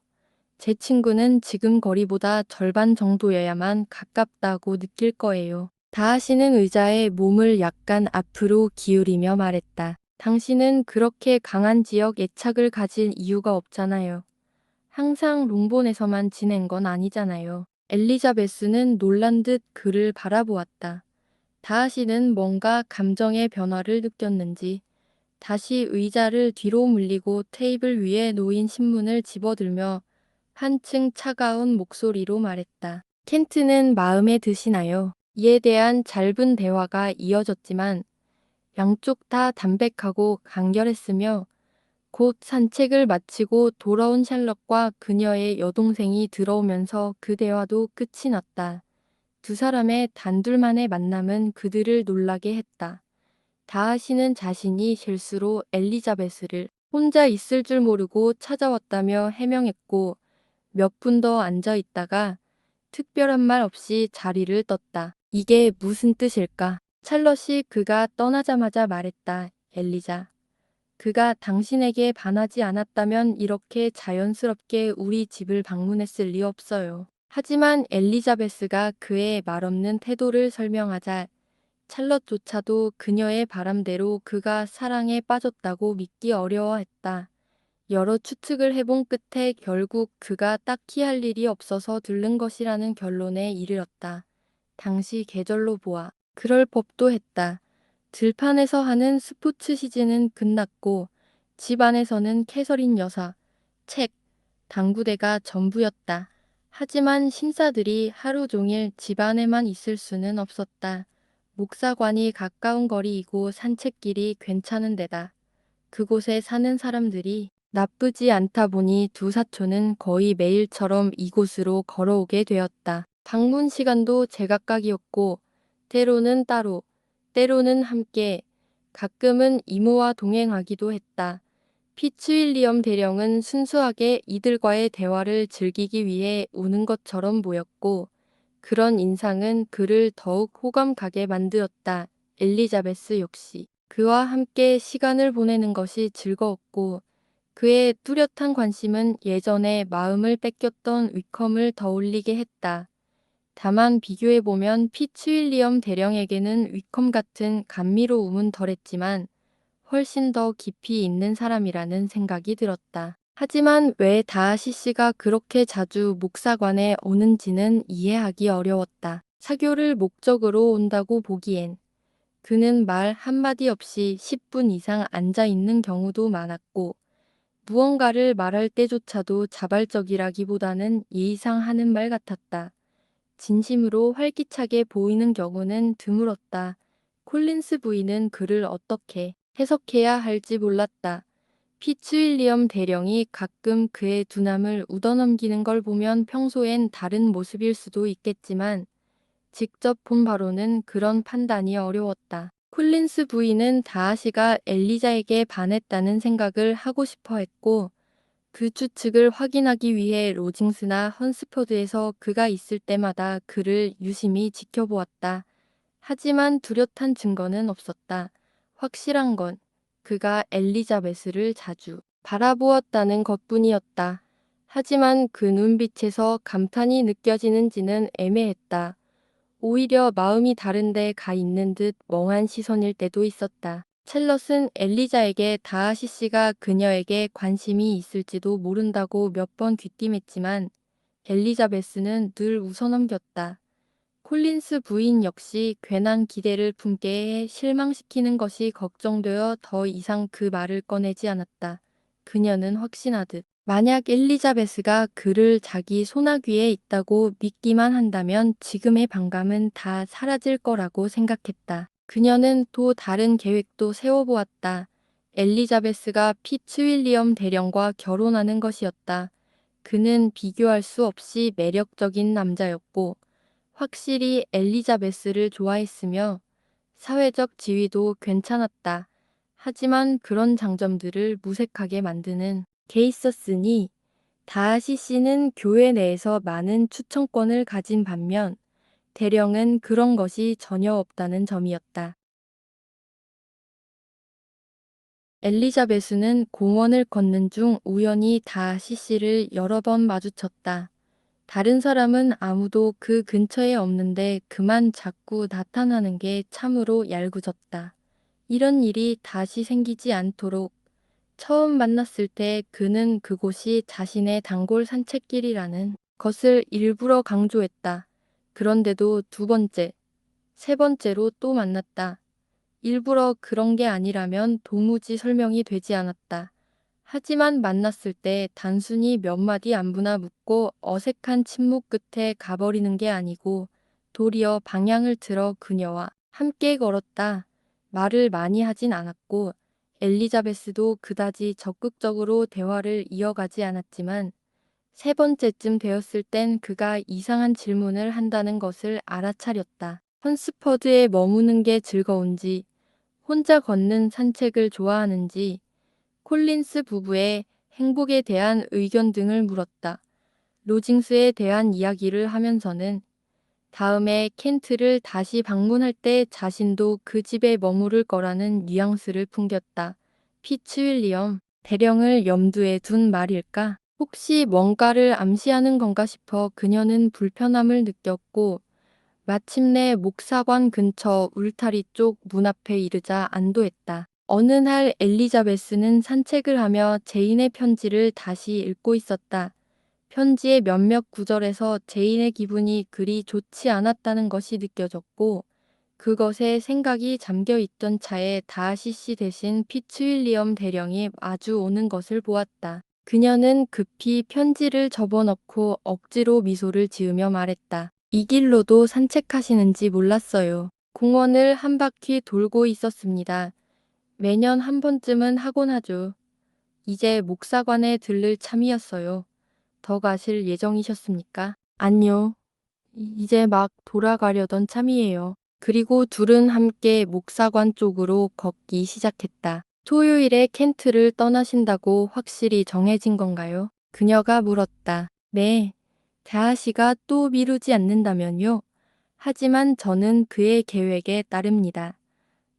제 친구는 지금 거리보다 절반 정도여야만 가깝다고 느낄 거예요. 다하시는 의자에 몸을 약간 앞으로 기울이며 말했다. 당신은 그렇게 강한 지역 애착을 가질 이유가 없잖아요. 항상 롱본에서만 지낸 건 아니잖아요. 엘리자베스는 놀란 듯 그를 바라보았다. 다하시는 뭔가 감정의 변화를 느꼈는지 다시 의자를 뒤로 물리고 테이블 위에 놓인 신문을 집어들며 한층 차가운 목소리로 말했다. 켄트는 마음에 드시나요? 이에 대한 짧은 대화가 이어졌지만 양쪽 다 담백하고 간결했으며 곧 산책을 마치고 돌아온 샬럿과 그녀의 여동생이 들어오면서 그 대화도 끝이 났다. 두 사람의 단둘만의 만남은 그들을 놀라게 했다. 다하시는 자신이 실수로 엘리자베스를 혼자 있을 줄 모르고 찾아왔다며 해명했고 몇 분 더 앉아 있다가 특별한 말 없이 자리를 떴다. 이게 무슨 뜻일까? 찰럿이 그가 떠나자마자 말했다. 엘리자. 그가 당신에게 반하지 않았다면 이렇게 자연스럽게 우리 집을 방문했을 리 없어요. 하지만 엘리자베스가 그의 말없는 태도를 설명하자 찰럿조차도 그녀의 바람대로 그가 사랑에 빠졌다고 믿기 어려워했다. 여러 추측을 해본 끝에 결국 그가 딱히 할 일이 없어서 들른 것이라는 결론에 이르렀다. 당시 계절로 보아 그럴 법도 했다. 들판에서 하는 스포츠 시즌은 끝났고 집 안에서는 캐서린 여사, 책, 당구대가 전부였다. 하지만 신사들이 하루 종일 집 안에만 있을 수는 없었다. 목사관이 가까운 거리이고 산책길이 괜찮은 데다. 그곳에 사는 사람들이 나쁘지 않다 보니 두 사촌은 거의 매일처럼 이곳으로 걸어오게 되었다. 방문 시간도 제각각이었고 때로는 따로, 때로는 함께, 가끔은 이모와 동행하기도 했다. 피츠윌리엄 대령은 순수하게 이들과의 대화를 즐기기 위해 오는 것처럼 보였고 그런 인상은 그를 더욱 호감 가게 만들었다. 엘리자베스 역시 그와 함께 시간을 보내는 것이 즐거웠고 그의 뚜렷한 관심은 예전에 마음을 뺏겼던 위컴을 떠올리게 했다. 다만 비교해보면 피츠윌리엄 대령에게는 위컴 같은 감미로움은 덜했지만 훨씬 더 깊이 있는 사람이라는 생각이 들었다. 하지만 왜 다하시 씨가 그렇게 자주 목사관에 오는지는 이해하기 어려웠다. 사교를 목적으로 온다고 보기엔 그는 말 한마디 없이 10분 이상 앉아 있는 경우도 많았고 무언가를 말할 때조차도 자발적이라기보다는 예의상 하는 말 같았다. 진심으로 활기차게 보이는 경우는 드물었다. 콜린스 부인은 그를 어떻게 해석해야 할지 몰랐다. 피츠윌리엄 대령이 가끔 그의 두남을 웃어넘기는 걸 보면 평소엔 다른 모습일 수도 있겠지만 직접 본 바로는 그런 판단이 어려웠다. 콜린스 부인은 다하시가 엘리자에게 반했다는 생각을 하고 싶어 했고 그 추측을 확인하기 위해 로징스나 헌스퍼드에서 그가 있을 때마다 그를 유심히 지켜보았다. 하지만 뚜렷한 증거는 없었다. 확실한 건 그가 엘리자베스를 자주 바라보았다는 것뿐이었다. 하지만 그 눈빛에서 감탄이 느껴지는지는 애매했다. 오히려 마음이 다른데 가 있는 듯 멍한 시선일 때도 있었다. 찰럿은 엘리자에게 다하시 씨가 그녀에게 관심이 있을지도 모른다고 몇 번 귀띔했지만 엘리자베스는 늘 웃어넘겼다. 콜린스 부인 역시 괜한 기대를 품게 해 실망시키는 것이 걱정되어 더 이상 그 말을 꺼내지 않았다. 그녀는 확신하듯 만약 엘리자베스가 그를 자기 소나귀에 있다고 믿기만 한다면 지금의 반감은 다 사라질 거라고 생각했다. 그녀는 또 다른 계획도 세워보았다. 엘리자베스가 피츠윌리엄 대령과 결혼하는 것이었다. 그는 비교할 수 없이 매력적인 남자였고 확실히 엘리자베스를 좋아했으며 사회적 지위도 괜찮았다. 하지만 그런 장점들을 무색하게 만드는 게 있었으니 다하시 씨는 교회 내에서 많은 추천권을 가진 반면 대령은 그런 것이 전혀 없다는 점이었다. 엘리자베스는 공원을 걷는 중 우연히 다하시 씨를 여러 번 마주쳤다. 다른 사람은 아무도 그 근처에 없는데 그만 자꾸 나타나는 게 참으로 얄궂었다. 이런 일이 다시 생기지 않도록 처음 만났을 때 그는 그곳이 자신의 단골 산책길이라는 것을 일부러 강조했다. 그런데도 두 번째, 세 번째로 또 만났다. 일부러 그런 게 아니라면 도무지 설명이 되지 않았다. 하지만 만났을 때 단순히 몇 마디 안부나 묻고 어색한 침묵 끝에 가버리는 게 아니고 도리어 방향을 틀어 그녀와 함께 걸었다. 말을 많이 하진 않았고 엘리자베스도 그다지 적극적으로 대화를 이어가지 않았지만 세 번째쯤 되었을 땐 그가 이상한 질문을 한다는 것을 알아차렸다. 헌스퍼드에 머무는 게 즐거운지, 혼자 걷는 산책을 좋아하는지, 콜린스 부부의 행복에 대한 의견 등을 물었다. 로징스에 대한 이야기를 하면서는 다음에 켄트를 다시 방문할 때 자신도 그 집에 머무를 거라는 뉘앙스를 풍겼다. 피츠윌리엄 대령을 염두에 둔 말일까? 혹시 뭔가를 암시하는 건가 싶어 그녀는 불편함을 느꼈고 마침내 목사관 근처 울타리 쪽 문 앞에 이르자 안도했다. 어느 날 엘리자베스는 산책을 하며 제인의 편지를 다시 읽고 있었다. 편지의 몇몇 구절에서 제인의 기분이 그리 좋지 않았다는 것이 느껴졌고 그것에 생각이 잠겨 있던 차에 다하시 씨 대신 피츠윌리엄 대령이 마주 오는 것을 보았다. 그녀는 급히 편지를 접어넣고 억지로 미소를 지으며 말했다. 이 길로도 산책하시는지 몰랐어요. 공원을 한 바퀴 돌고 있었습니다. 매년 한 번쯤은 하곤 하죠. 이제 목사관에 들를 참이었어요. 더 가실 예정이셨습니까? 아니요. 이제 막 돌아가려던 참이에요. 그리고 둘은 함께 목사관 쪽으로 걷기 시작했다. 토요일에 켄트를 떠나신다고 확실히 정해진 건가요? 그녀가 물었다. 네. 다하시가 또 미루지 않는다면요. 하지만 저는 그의 계획에 따릅니다.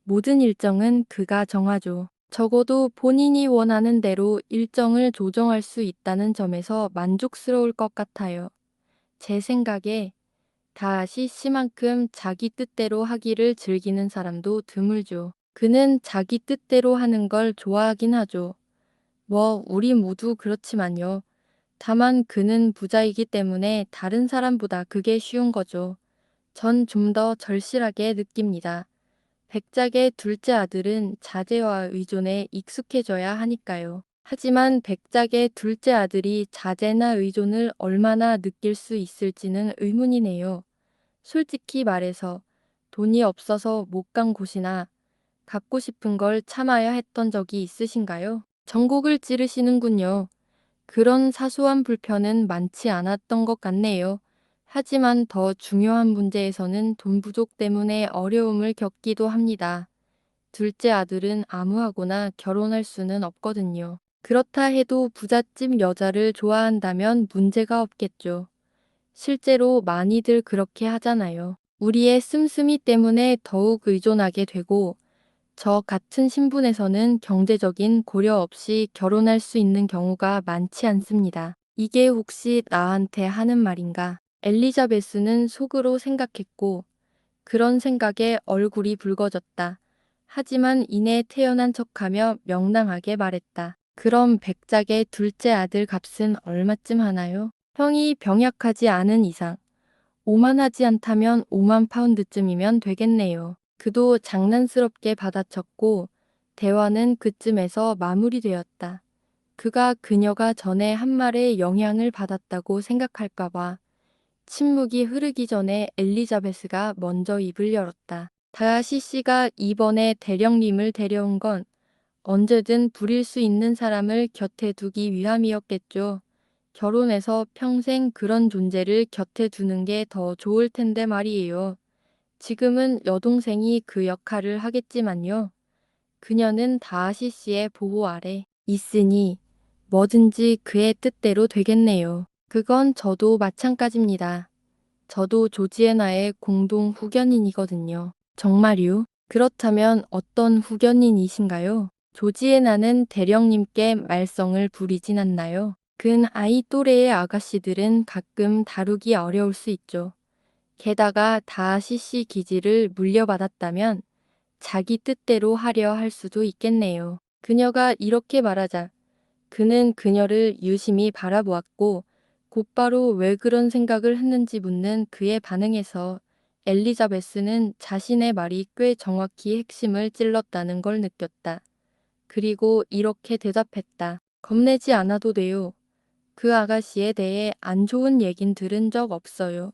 모든 일정은 그가 정하죠. 적어도 본인이 원하는 대로 일정을 조정할 수 있다는 점에서 만족스러울 것 같아요. 제 생각에 다하시 씨만큼 자기 뜻대로 하기를 즐기는 사람도 드물죠. 그는 자기 뜻대로 하는 걸 좋아하긴 하죠. 뭐 우리 모두 그렇지만요. 다만 그는 부자이기 때문에 다른 사람보다 그게 쉬운 거죠. 전 좀 더 절실하게 느낍니다. 백작의 둘째 아들은 자제와 의존에 익숙해져야 하니까요. 하지만 백작의 둘째 아들이 자제나 의존을 얼마나 느낄 수 있을지는 의문이네요. 솔직히 말해서 돈이 없어서 못 간 곳이나 갖고 싶은 걸 참아야 했던 적이 있으신가요? 전곡을 찌르시는군요. 그런 사소한 불편은 많지 않았던 것 같네요. 하지만 더 중요한 문제에서는 돈 부족 때문에 어려움을 겪기도 합니다. 둘째 아들은 아무하고나 결혼할 수는 없거든요. 그렇다 해도 부잣집 여자를 좋아한다면 문제가 없겠죠. 실제로 많이들 그렇게 하잖아요. 우리의 씀씀이 때문에 더욱 의존하게 되고 저 같은 신분에서는 경제적인 고려 없이 결혼할 수 있는 경우가 많지 않습니다. 이게 혹시 나한테 하는 말인가? 엘리자베스는 속으로 생각했고, 그런 생각에 얼굴이 붉어졌다. 하지만 이내 태연한 척하며 명랑하게 말했다. 그럼 백작의 둘째 아들 값은 얼마쯤 하나요? 형이 병약하지 않은 이상. 오만하지 않다면 5만 파운드쯤이면 되겠네요. 그도 장난스럽게 받아쳤고 대화는 그쯤에서 마무리되었다. 그가 그녀가 전에 한 말에 영향을 받았다고 생각할까봐 침묵이 흐르기 전에 엘리자베스가 먼저 입을 열었다. 다하시 씨가 이번에 대령님을 데려온 건 언제든 부릴 수 있는 사람을 곁에 두기 위함이었겠죠. 결혼해서 평생 그런 존재를 곁에 두는 게 더 좋을 텐데 말이에요. 지금은 여동생이 그 역할을 하겠지만요. 그녀는 다하시 씨의 보호 아래 있으니 뭐든지 그의 뜻대로 되겠네요. 그건 저도 마찬가지입니다. 저도 조지애나의 공동 후견인이거든요. 정말요? 그렇다면 어떤 후견인이신가요? 조지애나는 대령님께 말썽을 부리진 않나요? 근 아이 또래의 아가씨들은 가끔 다루기 어려울 수 있죠. 게다가 다하시 씨 기지를 물려받았다면 자기 뜻대로 하려 할 수도 있겠네요. 그녀가 이렇게 말하자 그는 그녀를 유심히 바라보았고 곧바로 왜 그런 생각을 했는지 묻는 그의 반응에서 엘리자베스는 자신의 말이 꽤 정확히 핵심을 찔렀다는 걸 느꼈다. 그리고 이렇게 대답했다. 겁내지 않아도 돼요. 그 아가씨에 대해 안 좋은 얘긴 들은 적 없어요.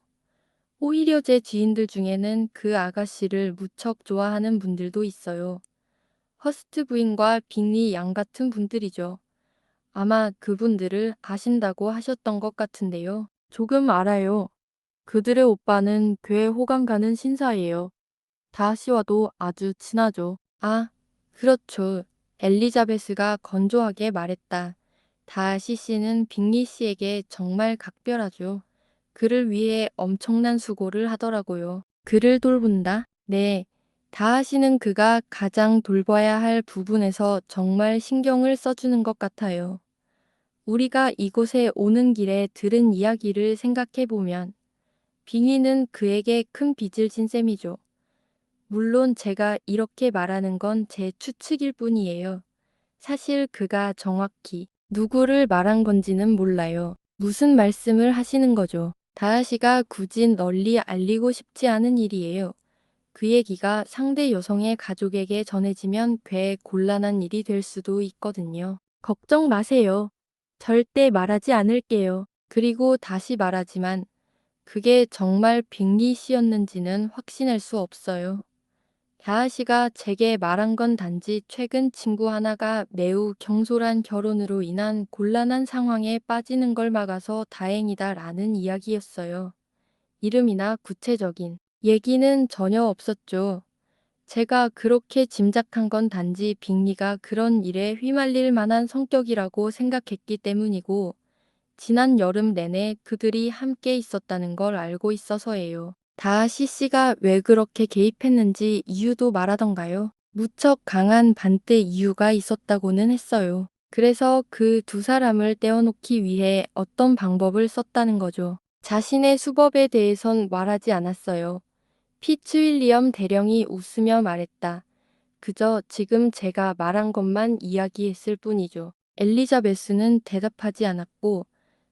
오히려 제 지인들 중에는 그 아가씨를 무척 좋아하는 분들도 있어요. 허스트 부인과 빅리 양 같은 분들이죠. 아마 그분들을 아신다고 하셨던 것 같은데요. 조금 알아요. 그들의 오빠는 교회 호감 가는 신사예요. 다하시와도 아주 친하죠. 아, 그렇죠. 엘리자베스가 건조하게 말했다. 다하시 씨는 빅리 씨에게 정말 각별하죠. 그를 위해 엄청난 수고를 하더라고요. 그를 돌본다? 네. 다하시는 그가 가장 돌봐야 할 부분에서 정말 신경을 써주는 것 같아요. 우리가 이곳에 오는 길에 들은 이야기를 생각해보면 빙의는 그에게 큰 빚을 진 셈이죠. 물론 제가 이렇게 말하는 건 제 추측일 뿐이에요. 사실 그가 정확히 누구를 말한 건지는 몰라요. 무슨 말씀을 하시는 거죠? 다하시가 굳이 널리 알리고 싶지 않은 일이에요. 그 얘기가 상대 여성의 가족에게 전해지면 꽤 곤란한 일이 될 수도 있거든요. 걱정 마세요. 절대 말하지 않을게요. 그리고 다시 말하지만 그게 정말 빅리 씨였는지는 확신할 수 없어요. 다하시가 제게 말한 건 단지 최근 친구 하나가 매우 경솔한 결혼으로 인한 곤란한 상황에 빠지는 걸 막아서 다행이다라는 이야기였어요. 이름이나 구체적인 얘기는 전혀 없었죠. 제가 그렇게 짐작한 건 단지 빅리가 그런 일에 휘말릴 만한 성격이라고 생각했기 때문이고, 지난 여름 내내 그들이 함께 있었다는 걸 알고 있어서예요. 다하시 씨가 왜 그렇게 개입했는지 이유도 말하던가요? 무척 강한 반대 이유가 있었다고는 했어요. 그래서 그 두 사람을 떼어놓기 위해 어떤 방법을 썼다는 거죠. 자신의 수법에 대해선 말하지 않았어요. 피츠윌리엄 대령이 웃으며 말했다. 그저 지금 제가 말한 것만 이야기했을 뿐이죠. 엘리자베스는 대답하지 않았고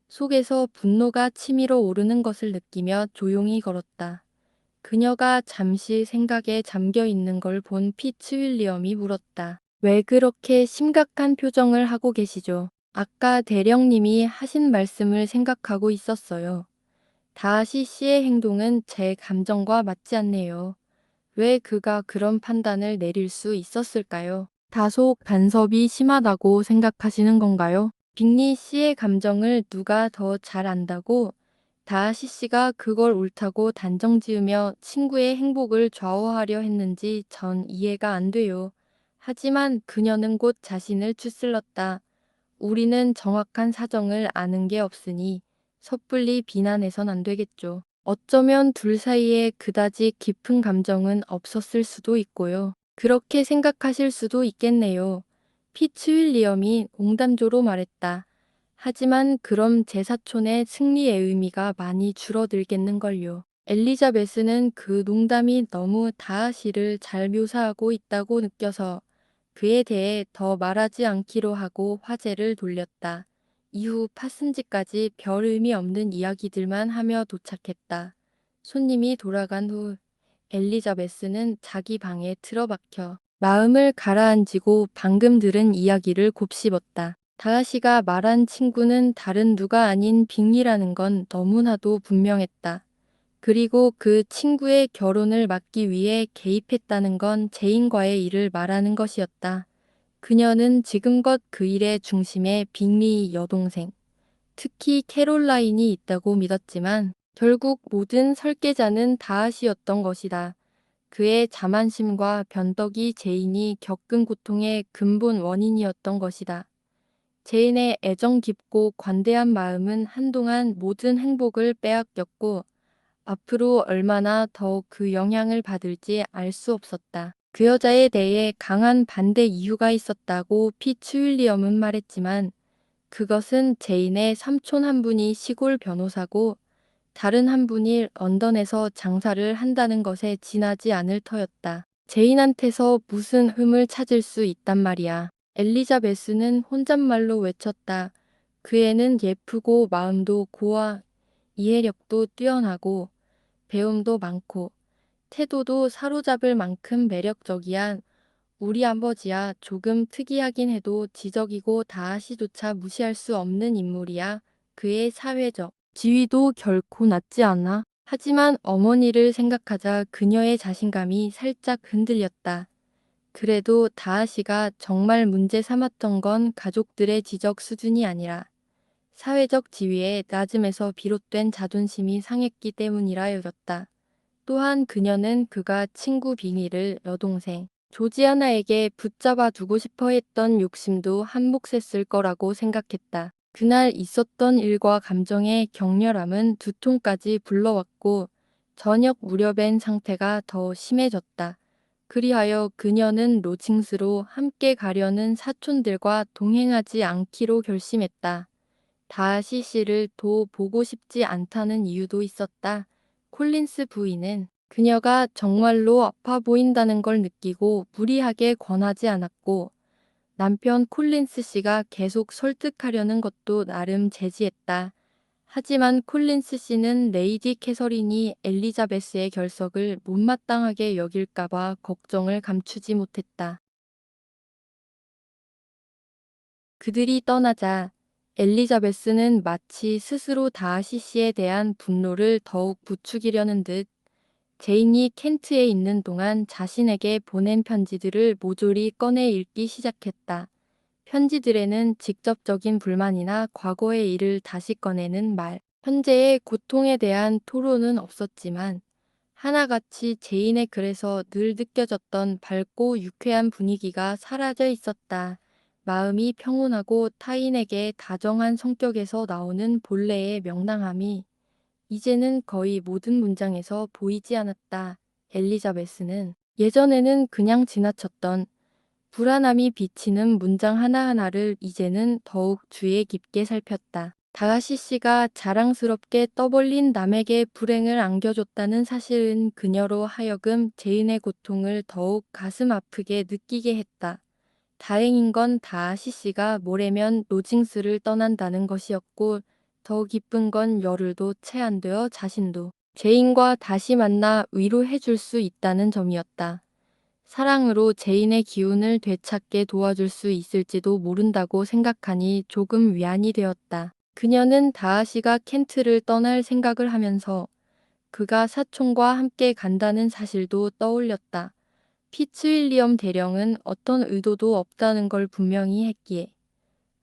속에서 분노가 치밀어 오르는 것을 느끼며 조용히 걸었다. 그녀가 잠시 생각에 잠겨 있는 걸 본 피츠윌리엄이 물었다. 왜 그렇게 심각한 표정을 하고 계시죠? 아까 대령님이 하신 말씀을 생각하고 있었어요. 다하시 씨의 행동은 제 감정과 맞지 않네요. 왜 그가 그런 판단을 내릴 수 있었을까요? 다소 간섭이 심하다고 생각하시는 건가요? 빅리 씨의 감정을 누가 더 잘 안다고 다하시 씨가 그걸 옳다고 단정 지으며 친구의 행복을 좌우하려 했는지 전 이해가 안 돼요. 하지만 그녀는 곧 자신을 추슬렀다. 우리는 정확한 사정을 아는 게 없으니 섣불리 비난해선 안 되겠죠. 어쩌면 둘 사이에 그다지 깊은 감정은 없었을 수도 있고요. 그렇게 생각하실 수도 있겠네요. 피츠윌리엄이 농담조로 말했다. 하지만 그럼 제 사촌의 승리의 의미가 많이 줄어들겠는걸요. 엘리자베스는 그 농담이 너무 다하시를 잘 묘사하고 있다고 느껴서 그에 대해 더 말하지 않기로 하고 화제를 돌렸다. 이후 파슨지까지 별 의미 없는 이야기들만 하며 도착했다. 손님이 돌아간 후 엘리자베스는 자기 방에 틀어박혀 마음을 가라앉히고 방금 들은 이야기를 곱씹었다. 다하시가 말한 친구는 다른 누가 아닌 빅리라는 건 너무나도 분명했다. 그리고 그 친구의 결혼을 막기 위해 개입했다는 건 제인과의 일을 말하는 것이었다. 그녀는 지금껏 그 일의 중심에 빅리의 여동생, 특히 캐롤라인이 있다고 믿었지만 결국 모든 설계자는 다하시였던 것이다. 그의 자만심과 변덕이 제인이 겪은 고통의 근본 원인이었던 것이다. 제인의 애정 깊고 관대한 마음은 한동안 모든 행복을 빼앗겼고 앞으로 얼마나 더 그 영향을 받을지 알 수 없었다. 그 여자에 대해 강한 반대 이유가 있었다고 피츠윌리엄은 말했지만 그것은 제인의 삼촌 한 분이 시골 변호사고 다른 한 분이 런던에서 장사를 한다는 것에 지나지 않을 터였다. 제인한테서 무슨 흠을 찾을 수 있단 말이야. 엘리자베스는 혼잣말로 외쳤다. 그 애는 예쁘고 마음도 고와 이해력도 뛰어나고 배움도 많고 태도도 사로잡을 만큼 매력적이야. 우리 아버지야 조금 특이하긴 해도 지적이고 다하시조차 무시할 수 없는 인물이야. 그의 사회적 지위도 결코 낮지 않아. 하지만 어머니를 생각하자 그녀의 자신감이 살짝 흔들렸다. 그래도 다하시가 정말 문제 삼았던 건 가족들의 지적 수준이 아니라 사회적 지위의 낮음에서 비롯된 자존심이 상했기 때문이라 여겼다. 또한 그녀는 그가 친구 빙의를 여동생 조지아나에게 붙잡아 두고 싶어 했던 욕심도 한몫했을 거라고 생각했다. 그날 있었던 일과 감정의 격렬함은 두통까지 불러왔고 저녁 무렵엔 상태가 더 심해졌다. 그리하여 그녀는 로징스로 함께 가려는 사촌들과 동행하지 않기로 결심했다. 다시 씨를 더 보고 싶지 않다는 이유도 있었다. 콜린스 부인은 그녀가 정말로 아파 보인다는 걸 느끼고 무리하게 권하지 않았고 남편 콜린스 씨가 계속 설득하려는 것도 나름 제지했다. 하지만 콜린스 씨는 레이디 캐서린이 엘리자베스의 결석을 못마땅하게 여길까봐 걱정을 감추지 못했다. 그들이 떠나자 엘리자베스는 마치 스스로 다하시 씨에 대한 분노를 더욱 부추기려는 듯 제인이 켄트에 있는 동안 자신에게 보낸 편지들을 모조리 꺼내 읽기 시작했다. 편지들에는 직접적인 불만이나 과거의 일을 다시 꺼내는 말, 현재의 고통에 대한 토론은 없었지만 하나같이 제인의 글에서 늘 느껴졌던 밝고 유쾌한 분위기가 사라져 있었다. 마음이 평온하고 타인에게 다정한 성격에서 나오는 본래의 명랑함이 이제는 거의 모든 문장에서 보이지 않았다. 엘리자베스는 예전에는 그냥 지나쳤던 불안함이 비치는 문장 하나하나를 이제는 더욱 주의 깊게 살폈다. 다하시 씨가 자랑스럽게 떠벌린 남에게 불행을 안겨줬다는 사실은 그녀로 하여금 제인의 고통을 더욱 가슴 아프게 느끼게 했다. 다행인 건 다하시 씨가 모레면 로징스를 떠난다는 것이었고 더 기쁜 건 열흘도 채 안 되어 자신도 제인과 다시 만나 위로해 줄 수 있다는 점이었다. 사랑으로 제인의 기운을 되찾게 도와줄 수 있을지도 모른다고 생각하니 조금 위안이 되었다. 그녀는 다하시가 켄트를 떠날 생각을 하면서 그가 사촌과 함께 간다는 사실도 떠올렸다. 피츠윌리엄 대령은 어떤 의도도 없다는 걸 분명히 했기에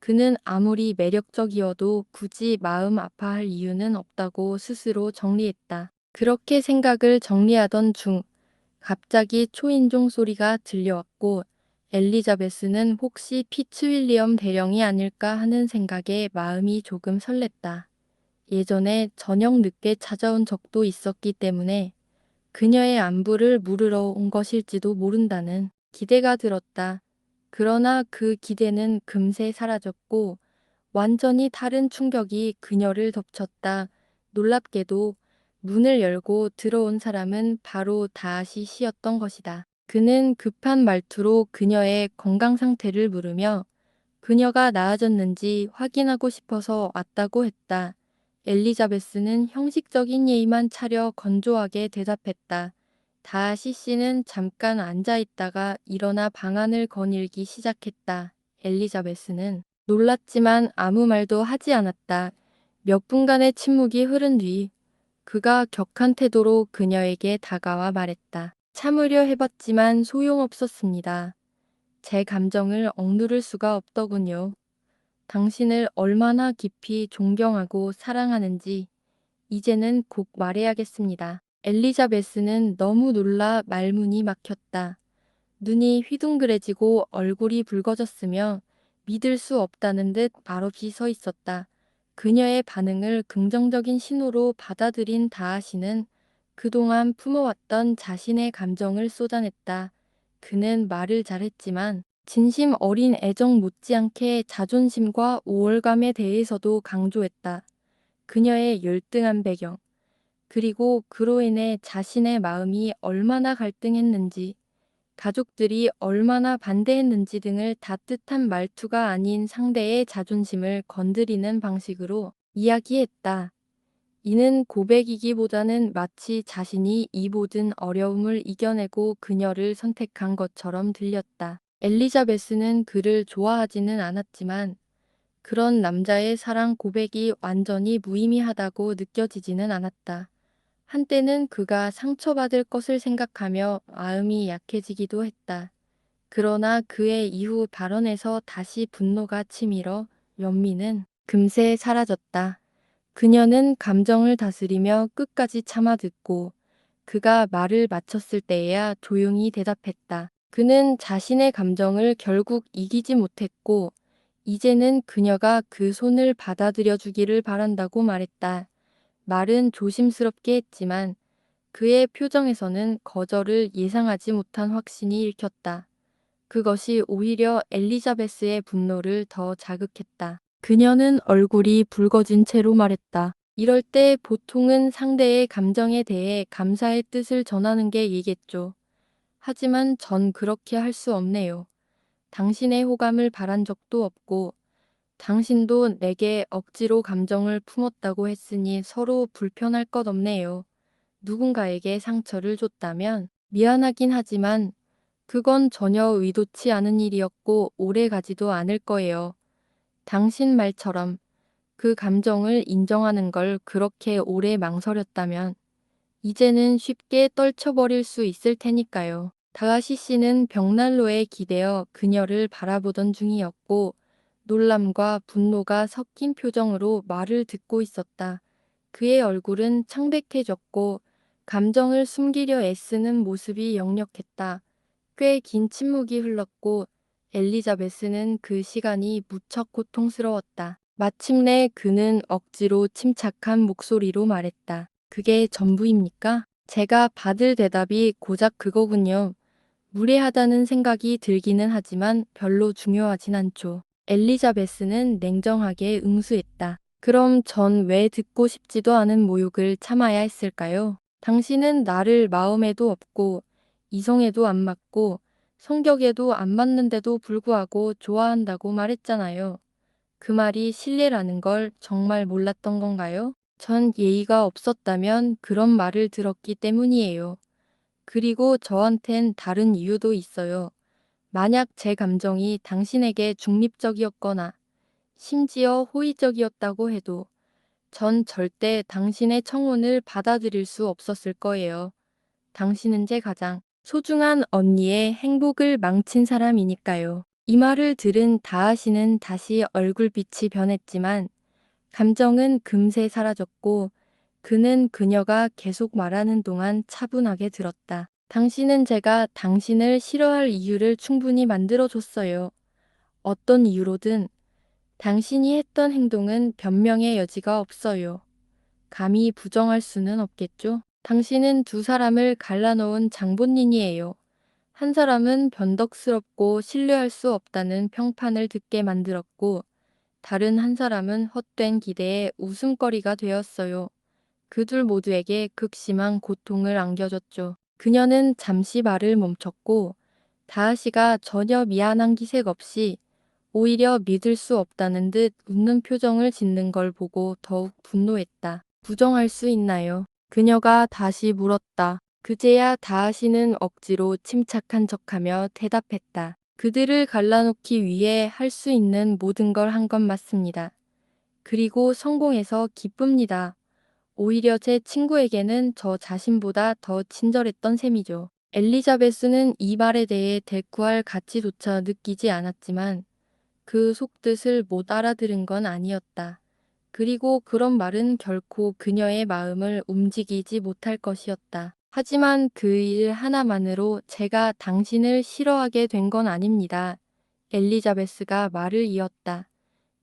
그는 아무리 매력적이어도 굳이 마음 아파할 이유는 없다고 스스로 정리했다. 그렇게 생각을 정리하던 중 갑자기 초인종 소리가 들려왔고 엘리자베스는 혹시 피츠윌리엄 대령이 아닐까 하는 생각에 마음이 조금 설렜다. 예전에 저녁 늦게 찾아온 적도 있었기 때문에 그녀의 안부를 물으러 온 것일지도 모른다는 기대가 들었다. 그러나 그 기대는 금세 사라졌고 완전히 다른 충격이 그녀를 덮쳤다. 놀랍게도 문을 열고 들어온 사람은 바로 다하시 씨였던 것이다. 그는 급한 말투로 그녀의 건강 상태를 물으며 그녀가 나아졌는지 확인하고 싶어서 왔다고 했다. 엘리자베스는 형식적인 예의만 차려 건조하게 대답했다. 다하시 씨는 잠깐 앉아 있다가 일어나 방안을 거닐기 시작했다. 엘리자베스는 놀랐지만 아무 말도 하지 않았다. 몇 분간의 침묵이 흐른 뒤 그가 격한 태도로 그녀에게 다가와 말했다. 참으려 해봤지만 소용없었습니다. 제 감정을 억누를 수가 없더군요. 당신을 얼마나 깊이 존경하고 사랑하는지 이제는 꼭 말해야겠습니다. 엘리자베스는 너무 놀라 말문이 막혔다. 눈이 휘둥그레지고 얼굴이 붉어졌으며 믿을 수 없다는 듯 말없이 서 있었다. 그녀의 반응을 긍정적인 신호로 받아들인 다하시는 그동안 품어왔던 자신의 감정을 쏟아냈다. 그는 말을 잘했지만 진심 어린 애정 못지않게 자존심과 우월감에 대해서도 강조했다. 그녀의 열등한 배경, 그리고 그로 인해 자신의 마음이 얼마나 갈등했는지, 가족들이 얼마나 반대했는지 등을 따뜻한 말투가 아닌 상대의 자존심을 건드리는 방식으로 이야기했다. 이는 고백이기보다는 마치 자신이 이 모든 어려움을 이겨내고 그녀를 선택한 것처럼 들렸다. 엘리자베스는 그를 좋아하지는 않았지만 그런 남자의 사랑 고백이 완전히 무의미하다고 느껴지지는 않았다. 한때는 그가 상처받을 것을 생각하며 마음이 약해지기도 했다. 그러나 그의 이후 발언에서 다시 분노가 치밀어 연민은 금세 사라졌다. 그녀는 감정을 다스리며 끝까지 참아 듣고 그가 말을 마쳤을 때에야 조용히 대답했다. 그는 자신의 감정을 결국 이기지 못했고 이제는 그녀가 그 손을 받아들여 주기를 바란다고 말했다. 말은 조심스럽게 했지만 그의 표정에서는 거절을 예상하지 못한 확신이 읽혔다. 그것이 오히려 엘리자베스의 분노를 더 자극했다. 그녀는 얼굴이 붉어진 채로 말했다. 이럴 때 보통은 상대의 감정에 대해 감사의 뜻을 전하는 게 예겠죠. 하지만 전 그렇게 할 수 없네요. 당신의 호감을 바란 적도 없고 당신도 내게 억지로 감정을 품었다고 했으니 서로 불편할 것 없네요. 누군가에게 상처를 줬다면 미안하긴 하지만 그건 전혀 의도치 않은 일이었고 오래 가지도 않을 거예요. 당신 말처럼 그 감정을 인정하는 걸 그렇게 오래 망설였다면 이제는 쉽게 떨쳐버릴 수 있을 테니까요. 다하시 씨는 벽난로에 기대어 그녀를 바라보던 중이었고 놀람과 분노가 섞인 표정으로 말을 듣고 있었다. 그의 얼굴은 창백해졌고 감정을 숨기려 애쓰는 모습이 역력했다. 꽤 긴 침묵이 흘렀고 엘리자베스는 그 시간이 무척 고통스러웠다. 마침내 그는 억지로 침착한 목소리로 말했다. 그게 전부입니까? 제가 받을 대답이 고작 그거군요. 무례하다는 생각이 들기는 하지만 별로 중요하진 않죠. 엘리자베스는 냉정하게 응수했다. 그럼 전 왜 듣고 싶지도 않은 모욕을 참아야 했을까요? 당신은 나를 마음에도 없고 이성에도 안 맞고 성격에도 안 맞는데도 불구하고 좋아한다고 말했잖아요. 그 말이 신뢰라는 걸 정말 몰랐던 건가요? 전 예의가 없었다면 그런 말을 들었기 때문이에요. 그리고 저한텐 다른 이유도 있어요. 만약 제 감정이 당신에게 중립적이었거나 심지어 호의적이었다고 해도 전 절대 당신의 청혼을 받아들일 수 없었을 거예요. 당신은 제 가장 소중한 언니의 행복을 망친 사람이니까요. 이 말을 들은 다하시는 다시 얼굴빛이 변했지만 감정은 금세 사라졌고 그는 그녀가 계속 말하는 동안 차분하게 들었다. 당신은 제가 당신을 싫어할 이유를 충분히 만들어줬어요. 어떤 이유로든 당신이 했던 행동은 변명의 여지가 없어요. 감히 부정할 수는 없겠죠? 당신은 두 사람을 갈라놓은 장본인이에요. 한 사람은 변덕스럽고 신뢰할 수 없다는 평판을 듣게 만들었고, 다른 한 사람은 헛된 기대에 웃음거리가 되었어요. 그 둘 모두에게 극심한 고통을 안겨줬죠. 그녀는 잠시 말을 멈췄고, 다하시가 전혀 미안한 기색 없이 오히려 믿을 수 없다는 듯 웃는 표정을 짓는 걸 보고 더욱 분노했다. 부정할 수 있나요? 그녀가 다시 물었다. 그제야 다하시는 억지로 침착한 척하며 대답했다. 그들을 갈라놓기 위해 할 수 있는 모든 걸 한 건 맞습니다. 그리고 성공해서 기쁩니다. 오히려 제 친구에게는 저 자신보다 더 친절했던 셈이죠. 엘리자베스는 이 말에 대해 대꾸할 가치조차 느끼지 않았지만 그 속뜻을 못 알아들은 건 아니었다. 그리고 그런 말은 결코 그녀의 마음을 움직이지 못할 것이었다. 하지만 그 일 하나만으로 제가 당신을 싫어하게 된 건 아닙니다. 엘리자베스가 말을 이었다.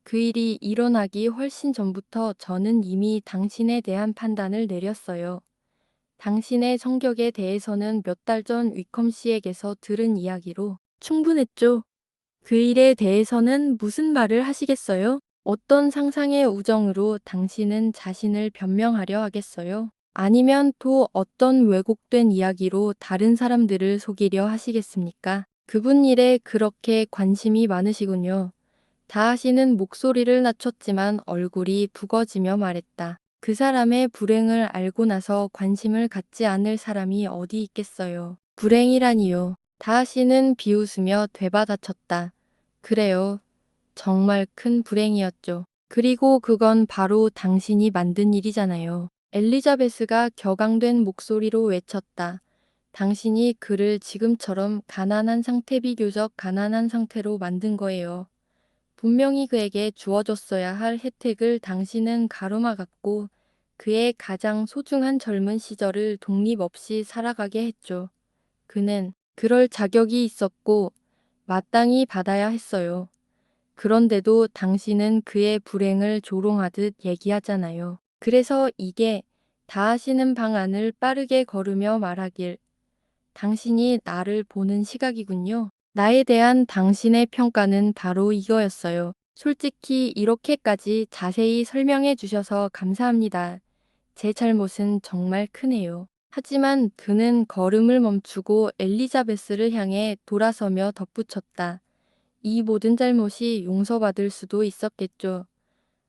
그 일이 일어나기 훨씬 전부터 저는 이미 당신에 대한 판단을 내렸어요. 당신의 성격에 대해서는 몇 달 전 위컴 씨에게서 들은 이야기로 충분했죠. 그 일에 대해서는 무슨 말을 하시겠어요? 어떤 상상의 우정으로 당신은 자신을 변명하려 하겠어요? 아니면 또 어떤 왜곡된 이야기로 다른 사람들을 속이려 하시겠습니까? 그분 일에 그렇게 관심이 많으시군요. 다하시는 목소리를 낮췄지만 얼굴이 붉어지며 말했다. 그 사람의 불행을 알고 나서 관심을 갖지 않을 사람이 어디 있겠어요. 불행이라니요. 다하시는 비웃으며 되받아쳤다. 그래요. 정말 큰 불행이었죠. 그리고 그건 바로 당신이 만든 일이잖아요. 엘리자베스가 격앙된 목소리로 외쳤다. 당신이 그를 지금처럼 가난한 상태 비교적 가난한 상태로 만든 거예요. 분명히 그에게 주어졌어야 할 혜택을 당신은 가로막았고 그의 가장 소중한 젊은 시절을 독립 없이 살아가게 했죠. 그는 그럴 자격이 있었고 마땅히 받아야 했어요. 그런데도 당신은 그의 불행을 조롱하듯 얘기하잖아요. 그래서 이게 다하시는 방안을 빠르게 걸으며 말하길. 당신이 나를 보는 시각이군요. 나에 대한 당신의 평가는 바로 이거였어요. 솔직히 이렇게까지 자세히 설명해 주셔서 감사합니다. 제 잘못은 정말 크네요. 하지만 그는 걸음을 멈추고 엘리자베스를 향해 돌아서며 덧붙였다. 이 모든 잘못이 용서받을 수도 있었겠죠.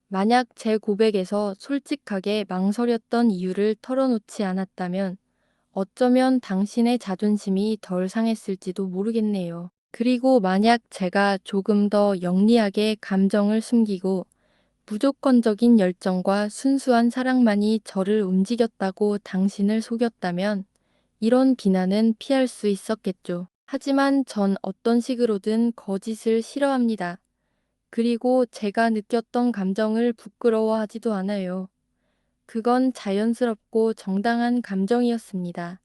만약 제 고백에서 솔직하게 망설였던 이유를 털어놓지 않았다면 어쩌면 당신의 자존심이 덜 상했을지도 모르겠네요. 그리고 만약 제가 조금 더 영리하게 감정을 숨기고 무조건적인 열정과 순수한 사랑만이 저를 움직였다고 당신을 속였다면 이런 비난은 피할 수 있었겠죠. 하지만 전 어떤 식으로든 거짓을 싫어합니다. 그리고 제가 느꼈던 감정을 부끄러워하지도 않아요. 그건 자연스럽고 정당한 감정이었습니다.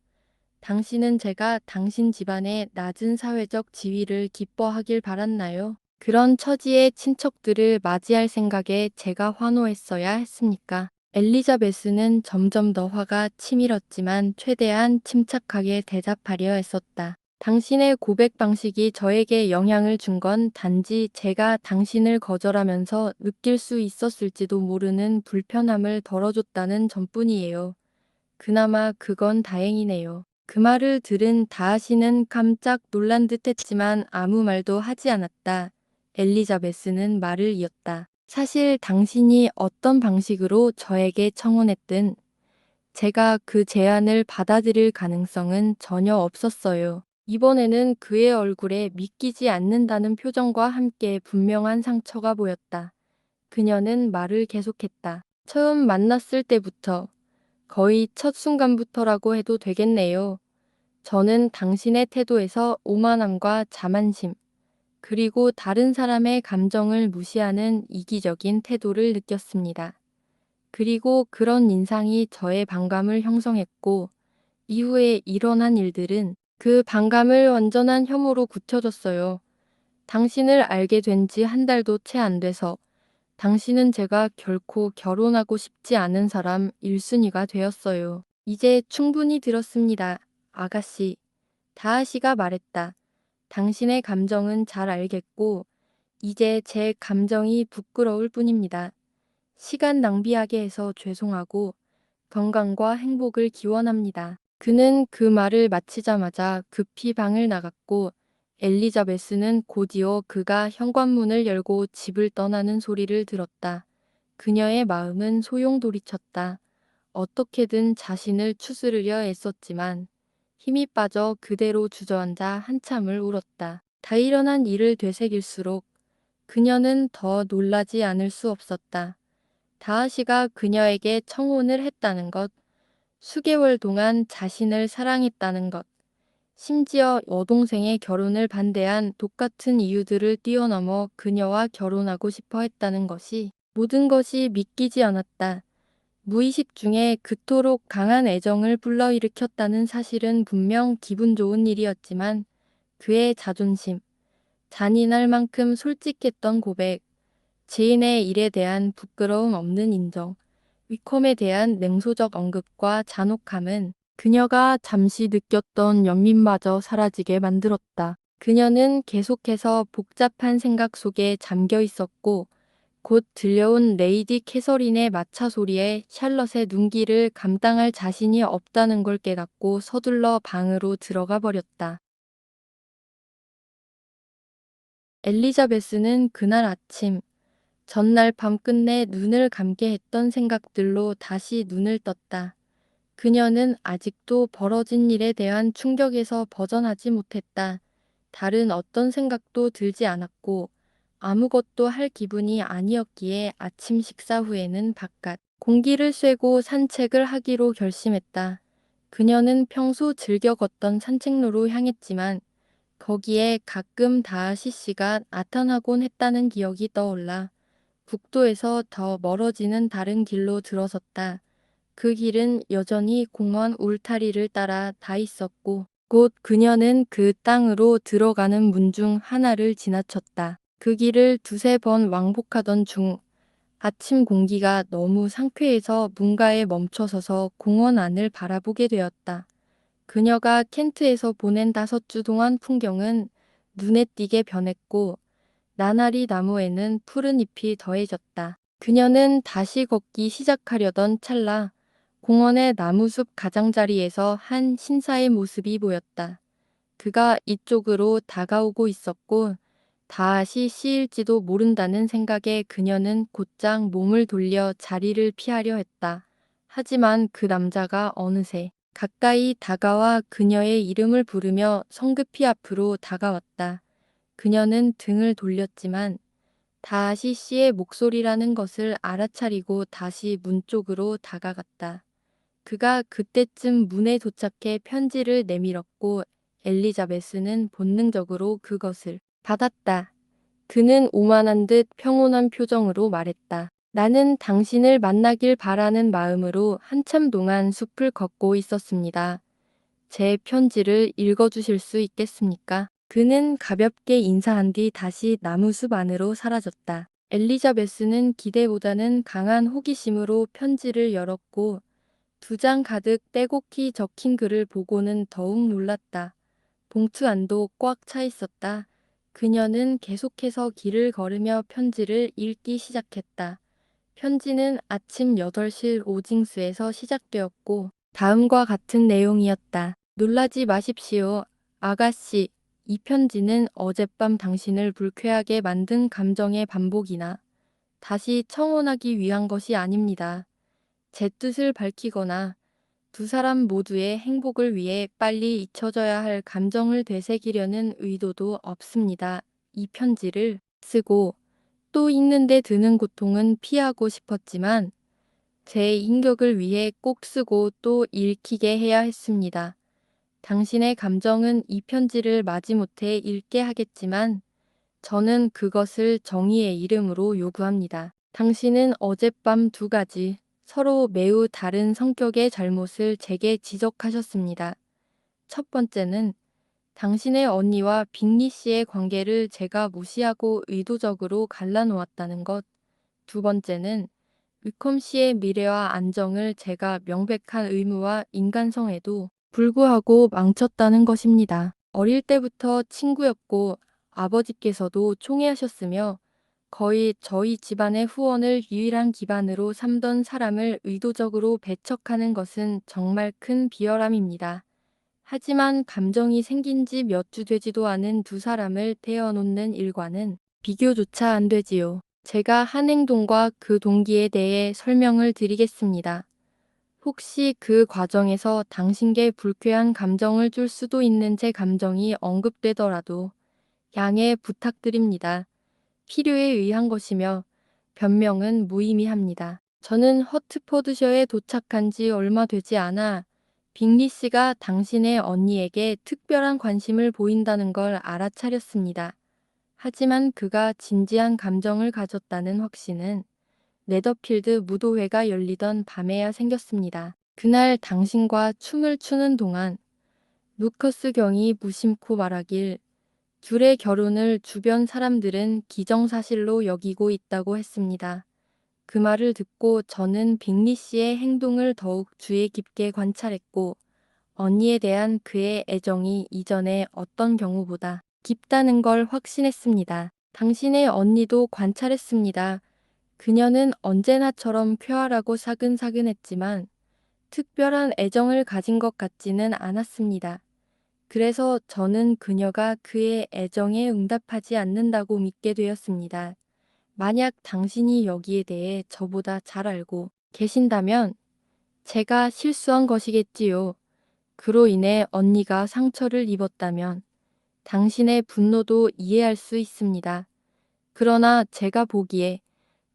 당신은 제가 당신 집안의 낮은 사회적 지위를 기뻐하길 바랐나요? 그런 처지의 친척들을 맞이할 생각에 제가 환호했어야 했습니까? 엘리자베스는 점점 더 화가 치밀었지만 최대한 침착하게 대답하려 했었다. 당신의 고백 방식이 저에게 영향을 준 건 단지 제가 당신을 거절하면서 느낄 수 있었을지도 모르는 불편함을 덜어줬다는 점뿐이에요. 그나마 그건 다행이네요. 그 말을 들은 다하시는 깜짝 놀란 듯 했지만 아무 말도 하지 않았다. 엘리자베스는 말을 이었다. 사실 당신이 어떤 방식으로 저에게 청혼했든 제가 그 제안을 받아들일 가능성은 전혀 없었어요. 이번에는 그의 얼굴에 믿기지 않는다는 표정과 함께 분명한 상처가 보였다. 그녀는 말을 계속했다. 처음 만났을 때부터 거의 첫 순간부터라고 해도 되겠네요. 저는 당신의 태도에서 오만함과 자만심, 그리고 다른 사람의 감정을 무시하는 이기적인 태도를 느꼈습니다. 그리고 그런 인상이 저의 반감을 형성했고, 이후에 일어난 일들은 그 반감을 완전한 혐오로 굳혀졌어요. 당신을 알게 된 지 한 달도 채 안 돼서 당신은 제가 결코 결혼하고 싶지 않은 사람 1순위가 되었어요. 이제 충분히 들었습니다. 아가씨. 다하시가 말했다. 당신의 감정은 잘 알겠고, 이제 제 감정이 부끄러울 뿐입니다. 시간 낭비하게 해서 죄송하고, 건강과 행복을 기원합니다. 그는 그 말을 마치자마자 급히 방을 나갔고, 엘리자베스는 곧이어 그가 현관문을 열고 집을 떠나는 소리를 들었다. 그녀의 마음은 소용돌이쳤다. 어떻게든 자신을 추스르려 애썼지만 힘이 빠져 그대로 주저앉아 한참을 울었다. 다 일어난 일을 되새길수록 그녀는 더 놀라지 않을 수 없었다. 다하시가 그녀에게 청혼을 했다는 것, 수개월 동안 자신을 사랑했다는 것, 심지어 여동생의 결혼을 반대한 똑같은 이유들을 뛰어넘어 그녀와 결혼하고 싶어 했다는 것이 모든 것이 믿기지 않았다. 무의식 중에 그토록 강한 애정을 불러일으켰다는 사실은 분명 기분 좋은 일이었지만 그의 자존심, 잔인할 만큼 솔직했던 고백, 지인의 일에 대한 부끄러움 없는 인정, 위컴에 대한 냉소적 언급과 잔혹함은 그녀가 잠시 느꼈던 연민마저 사라지게 만들었다. 그녀는 계속해서 복잡한 생각 속에 잠겨 있었고 곧 들려온 레이디 캐서린의 마차 소리에 샬럿의 눈길을 감당할 자신이 없다는 걸 깨닫고 서둘러 방으로 들어가 버렸다. 엘리자베스는 그날 아침, 전날 밤 끝내 눈을 감게 했던 생각들로 다시 눈을 떴다. 그녀는 아직도 벌어진 일에 대한 충격에서 벗어나지 못했다. 다른 어떤 생각도 들지 않았고 아무것도 할 기분이 아니었기에 아침 식사 후에는 바깥 공기를 쐬고 산책을 하기로 결심했다. 그녀는 평소 즐겨 걷던 산책로로 향했지만 거기에 가끔 다하시 씨가 나타나곤 했다는 기억이 떠올라 북도에서 더 멀어지는 다른 길로 들어섰다. 그 길은 여전히 공원 울타리를 따라 다 있었고 곧 그녀는 그 땅으로 들어가는 문 중 하나를 지나쳤다. 그 길을 두세 번 왕복하던 중 아침 공기가 너무 상쾌해서 문가에 멈춰서서 공원 안을 바라보게 되었다. 그녀가 켄트에서 보낸 5주 동안 풍경은 눈에 띄게 변했고 나날이 나무에는 푸른 잎이 더해졌다. 그녀는 다시 걷기 시작하려던 찰나 공원의 나무숲 가장자리에서 한 신사의 모습이 보였다. 그가 이쪽으로 다가오고 있었고 다시 씨일지도 모른다는 생각에 그녀는 곧장 몸을 돌려 자리를 피하려 했다. 하지만 그 남자가 어느새 가까이 다가와 그녀의 이름을 부르며 성급히 앞으로 다가왔다. 그녀는 등을 돌렸지만 다시 씨의 목소리라는 것을 알아차리고 다시 문 쪽으로 다가갔다. 그가 그때쯤 문에 도착해 편지를 내밀었고 엘리자베스는 본능적으로 그것을 받았다. 그는 오만한 듯 평온한 표정으로 말했다. 나는 당신을 만나길 바라는 마음으로 한참 동안 숲을 걷고 있었습니다. 제 편지를 읽어주실 수 있겠습니까? 그는 가볍게 인사한 뒤 다시 나무숲 안으로 사라졌다. 엘리자베스는 기대보다는 강한 호기심으로 편지를 열었고 2장 가득 빼곡히 적힌 글을 보고는 더욱 놀랐다. 봉투 안도 꽉 차 있었다. 그녀는 계속해서 길을 걸으며 편지를 읽기 시작했다. 편지는 아침 8시 오징스에서 시작되었고 다음과 같은 내용이었다. 놀라지 마십시오. 아가씨, 이 편지는 어젯밤 당신을 불쾌하게 만든 감정의 반복이나 다시 청혼하기 위한 것이 아닙니다. 제 뜻을 밝히거나 두 사람 모두의 행복을 위해 빨리 잊혀져야 할 감정을 되새기려는 의도도 없습니다. 이 편지를 쓰고 또 읽는데 드는 고통은 피하고 싶었지만 제 인격을 위해 꼭 쓰고 또 읽히게 해야 했습니다. 당신의 감정은 이 편지를 마지못해 읽게 하겠지만 저는 그것을 정의의 이름으로 요구합니다. 당신은 어젯밤 2가지 서로 매우 다른 성격의 잘못을 제게 지적하셨습니다. 첫 번째는 당신의 언니와 빅리 씨의 관계를 제가 무시하고 의도적으로 갈라놓았다는 것. 두 번째는 위컴 씨의 미래와 안정을 제가 명백한 의무와 인간성에도 불구하고 망쳤다는 것입니다. 어릴 때부터 친구였고 아버지께서도 총애하셨으며 거의 저희 집안의 후원을 유일한 기반으로 삼던 사람을 의도적으로 배척하는 것은 정말 큰 비열함입니다. 하지만 감정이 생긴 지 몇 주 되지도 않은 두 사람을 떼어놓는 일과는 비교조차 안 되지요. 제가 한 행동과 그 동기에 대해 설명을 드리겠습니다. 혹시 그 과정에서 당신께 불쾌한 감정을 줄 수도 있는 제 감정이 언급되더라도 양해 부탁드립니다. 필요에 의한 것이며 변명은 무의미합니다. 저는 허트포드셔에 도착한 지 얼마 되지 않아 빅리 씨가 당신의 언니에게 특별한 관심을 보인다는 걸 알아차렸습니다. 하지만 그가 진지한 감정을 가졌다는 확신은 네더필드 무도회가 열리던 밤에야 생겼습니다. 그날 당신과 춤을 추는 동안 루커스 경이 무심코 말하길 둘의 결혼을 주변 사람들은 기정사실로 여기고 있다고 했습니다. 그 말을 듣고 저는 빅리 씨의 행동을 더욱 주의 깊게 관찰했고 언니에 대한 그의 애정이 이전의 어떤 경우보다 깊다는 걸 확신했습니다. 당신의 언니도 관찰했습니다. 그녀는 언제나처럼 쾌활하고 사근사근했지만 특별한 애정을 가진 것 같지는 않았습니다. 그래서 저는 그녀가 그의 애정에 응답하지 않는다고 믿게 되었습니다. 만약 당신이 여기에 대해 저보다 잘 알고 계신다면 제가 실수한 것이겠지요. 그로 인해 언니가 상처를 입었다면 당신의 분노도 이해할 수 있습니다. 그러나 제가 보기에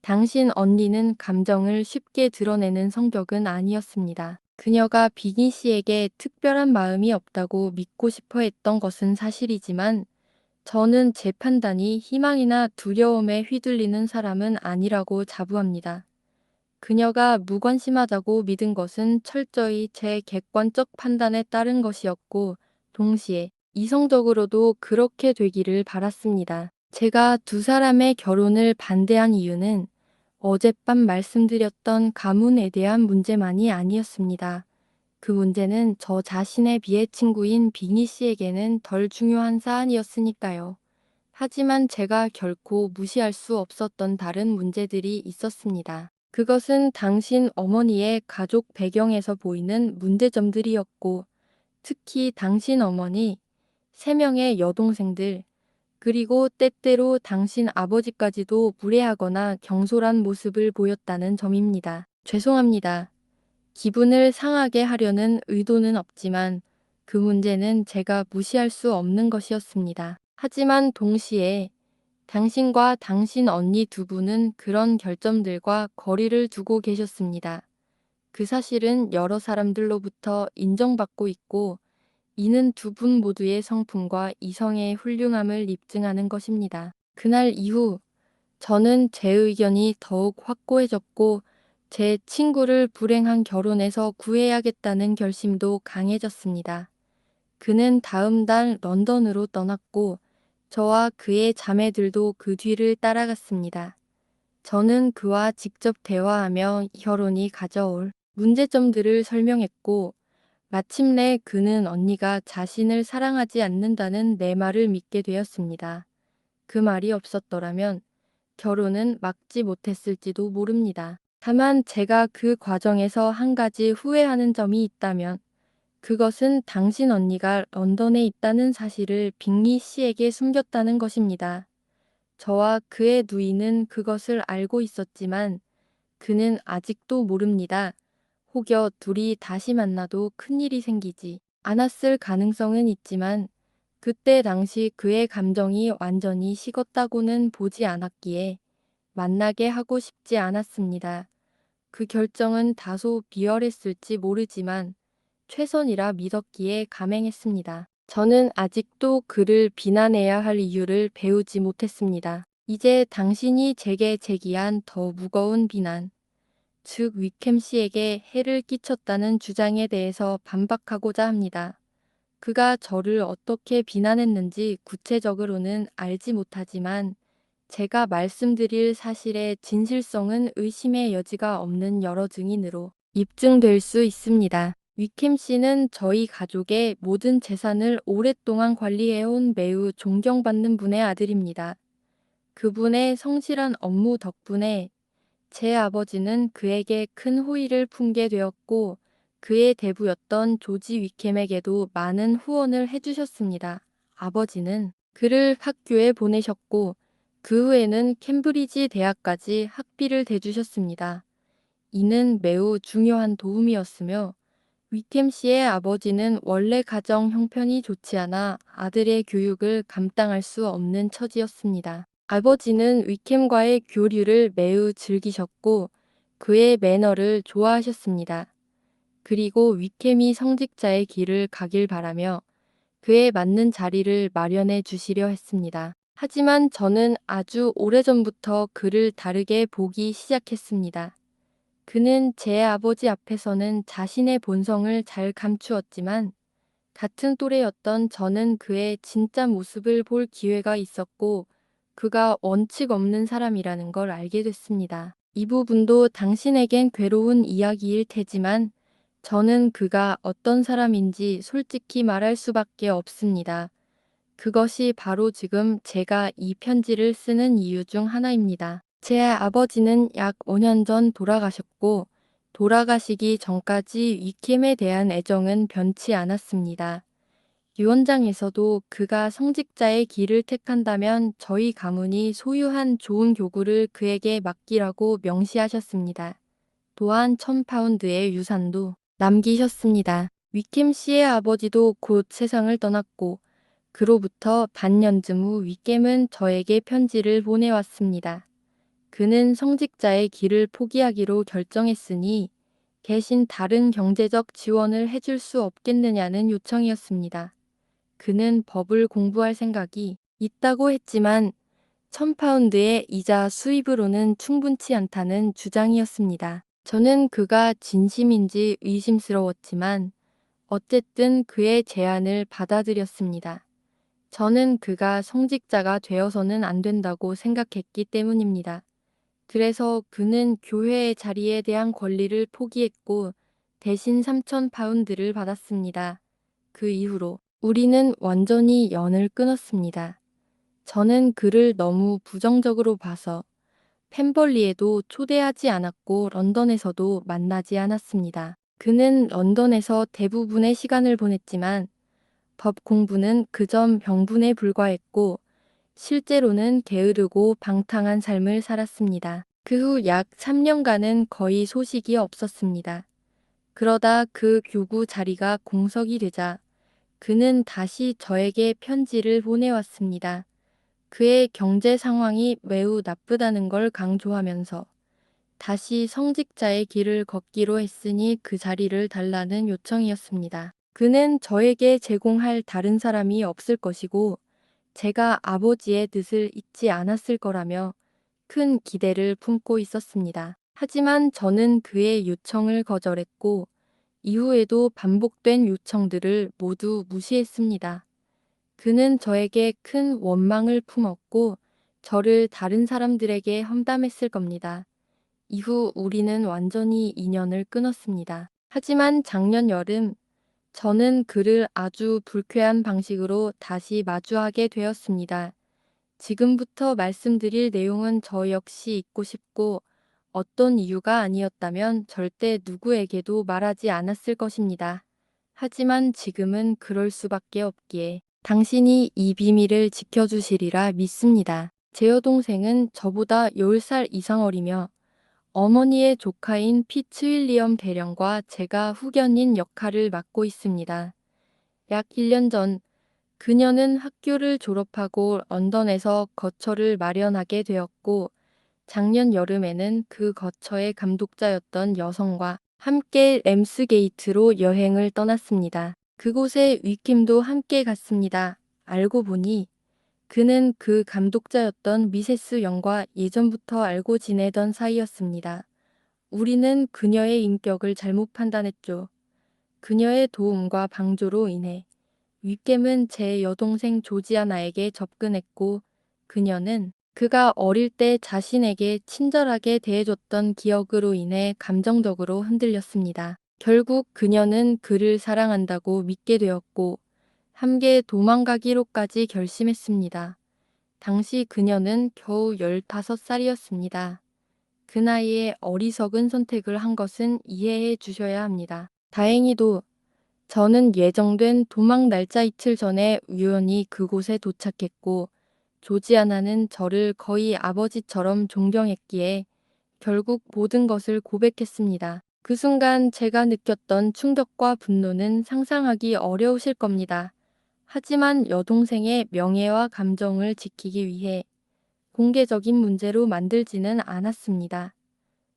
당신 언니는 감정을 쉽게 드러내는 성격은 아니었습니다. 그녀가 비긴 씨에게 특별한 마음이 없다고 믿고 싶어 했던 것은 사실이지만 저는 제 판단이 희망이나 두려움에 휘둘리는 사람은 아니라고 자부합니다. 그녀가 무관심하다고 믿은 것은 철저히 제 객관적 판단에 따른 것이었고 동시에 이성적으로도 그렇게 되기를 바랐습니다. 제가 두 사람의 결혼을 반대한 이유는 어젯밤 말씀드렸던 가문에 대한 문제만이 아니었습니다. 그 문제는 저 자신의 비애 친구인 빅니 씨에게는 덜 중요한 사안이었으니까요. 하지만 제가 결코 무시할 수 없었던 다른 문제들이 있었습니다. 그것은 당신 어머니의 가족 배경에서 보이는 문제점들이었고, 특히 당신 어머니, 3명의 여동생들, 그리고 때때로 당신 아버지까지도 무례하거나 경솔한 모습을 보였다는 점입니다. 죄송합니다. 기분을 상하게 하려는 의도는 없지만 그 문제는 제가 무시할 수 없는 것이었습니다. 하지만 동시에 당신과 당신 언니 두 분은 그런 결점들과 거리를 두고 계셨습니다. 그 사실은 여러 사람들로부터 인정받고 있고 이는 두 분 모두의 성품과 이성의 훌륭함을 입증하는 것입니다. 그날 이후 저는 제 의견이 더욱 확고해졌고 제 친구를 불행한 결혼에서 구해야겠다는 결심도 강해졌습니다. 그는 다음 달 런던으로 떠났고 저와 그의 자매들도 그 뒤를 따라갔습니다. 저는 그와 직접 대화하며 결혼이 가져올 문제점들을 설명했고 마침내 그는 언니가 자신을 사랑하지 않는다는 내 말을 믿게 되었습니다. 그 말이 없었더라면 결혼은 막지 못했을지도 모릅니다. 다만 제가 그 과정에서 한 가지 후회하는 점이 있다면 그것은 당신 언니가 런던에 있다는 사실을 빅리 씨에게 숨겼다는 것입니다. 저와 그의 누이는 그것을 알고 있었지만 그는 아직도 모릅니다. 혹여 둘이 다시 만나도 큰일이 생기지 않았을 가능성은 있지만 그때 당시 그의 감정이 완전히 식었다고는 보지 않았기에 만나게 하고 싶지 않았습니다. 그 결정은 다소 비열했을지 모르지만 최선이라 믿었기에 감행했습니다. 저는 아직도 그를 비난해야 할 이유를 배우지 못했습니다. 이제 당신이 제게 제기한 더 무거운 비난, 즉 위켐 씨에게 해를 끼쳤다는 주장에 대해서 반박하고자 합니다. 그가 저를 어떻게 비난했는지 구체적으로는 알지 못하지만 제가 말씀드릴 사실의 진실성은 의심의 여지가 없는 여러 증인으로 입증될 수 있습니다. 위켐 씨는 저희 가족의 모든 재산을 오랫동안 관리해온 매우 존경받는 분의 아들입니다. 그분의 성실한 업무 덕분에 제 아버지는 그에게 큰 호의를 품게 되었고, 그의 대부였던 조지 위켐에게도 많은 후원을 해주셨습니다. 아버지는 그를 학교에 보내셨고, 그 후에는 캠브리지 대학까지 학비를 대주셨습니다. 이는 매우 중요한 도움이었으며, 위켐 씨의 아버지는 원래 가정 형편이 좋지 않아 아들의 교육을 감당할 수 없는 처지였습니다. 아버지는 위켐과의 교류를 매우 즐기셨고 그의 매너를 좋아하셨습니다. 그리고 위켐이 성직자의 길을 가길 바라며 그에 맞는 자리를 마련해 주시려 했습니다. 하지만 저는 아주 오래전부터 그를 다르게 보기 시작했습니다. 그는 제 아버지 앞에서는 자신의 본성을 잘 감추었지만 같은 또래였던 저는 그의 진짜 모습을 볼 기회가 있었고 그가 원칙 없는 사람이라는 걸 알게 됐습니다. 이 부분도 당신에겐 괴로운 이야기일 테지만 저는 그가 어떤 사람인지 솔직히 말할 수밖에 없습니다. 그것이 바로 지금 제가 이 편지를 쓰는 이유 중 하나입니다. 제 아버지는 약 5년 전 돌아가셨고, 돌아가시기 전까지 위켐에 대한 애정은 변치 않았습니다. 유언장에서도 그가 성직자의 길을 택한다면 저희 가문이 소유한 좋은 교구를 그에게 맡기라고 명시하셨습니다. 또한 1000파운드의 유산도 남기셨습니다. 위켐 씨의 아버지도 곧 세상을 떠났고, 그로부터 반년쯤 후 위켐은 저에게 편지를 보내왔습니다. 그는 성직자의 길을 포기하기로 결정했으니 대신 다른 경제적 지원을 해줄 수 없겠느냐는 요청이었습니다. 그는 법을 공부할 생각이 있다고 했지만 1000파운드의 이자 수입으로는 충분치 않다는 주장이었습니다. 저는 그가 진심인지 의심스러웠지만 어쨌든 그의 제안을 받아들였습니다. 저는 그가 성직자가 되어서는 안 된다고 생각했기 때문입니다. 그래서 그는 교회의 자리에 대한 권리를 포기했고 대신 3000파운드를 받았습니다. 그 이후로 우리는 완전히 연을 끊었습니다. 저는 그를 너무 부정적으로 봐서 펜벌리에도 초대하지 않았고 런던에서도 만나지 않았습니다. 그는 런던에서 대부분의 시간을 보냈지만 법 공부는 그저 병분에 불과했고 실제로는 게으르고 방탕한 삶을 살았습니다. 그 후 약 3년간은 거의 소식이 없었습니다. 그러다 그 교구 자리가 공석이 되자 그는 다시 저에게 편지를 보내왔습니다. 그의 경제 상황이 매우 나쁘다는 걸 강조하면서 다시 성직자의 길을 걷기로 했으니 그 자리를 달라는 요청이었습니다. 그는 저에게 제공할 다른 사람이 없을 것이고 제가 아버지의 뜻을 잊지 않았을 거라며 큰 기대를 품고 있었습니다. 하지만 저는 그의 요청을 거절했고 이후에도 반복된 요청들을 모두 무시했습니다. 그는 저에게 큰 원망을 품었고 저를 다른 사람들에게 험담했을 겁니다. 이후 우리는 완전히 인연을 끊었습니다. 하지만 작년 여름 저는 그를 아주 불쾌한 방식으로 다시 마주하게 되었습니다. 지금부터 말씀드릴 내용은 저 역시 잊고 싶고 어떤 이유가 아니었다면 절대 누구에게도 말하지 않았을 것입니다. 하지만 지금은 그럴 수밖에 없기에 당신이 이 비밀을 지켜주시리라 믿습니다. 제 여동생은 저보다 10살 이상 어리며 어머니의 조카인 피츠윌리엄 대령과 제가 후견인 역할을 맡고 있습니다. 약 1년 전 그녀는 학교를 졸업하고 런던에서 거처를 마련하게 되었고 작년 여름에는 그 거처의 감독자였던 여성과 함께 램스게이트로 여행을 떠났습니다. 그곳에 위킴도 함께 갔습니다. 알고 보니 그는 그 감독자였던 미세스 영과 예전부터 알고 지내던 사이였습니다. 우리는 그녀의 인격을 잘못 판단했죠. 그녀의 도움과 방조로 인해 위켐은 제 여동생 조지아나에게 접근했고 그녀는 그가 어릴 때 자신에게 친절하게 대해줬던 기억으로 인해 감정적으로 흔들렸습니다. 결국 그녀는 그를 사랑한다고 믿게 되었고 함께 도망가기로까지 결심했습니다. 당시 그녀는 겨우 15살이었습니다. 그 나이에 어리석은 선택을 한 것은 이해해 주셔야 합니다. 다행히도 저는 예정된 도망 날짜 이틀 전에 우연히 그곳에 도착했고 조지아나는 저를 거의 아버지처럼 존경했기에 결국 모든 것을 고백했습니다. 그 순간 제가 느꼈던 충격과 분노는 상상하기 어려우실 겁니다. 하지만 여동생의 명예와 감정을 지키기 위해 공개적인 문제로 만들지는 않았습니다.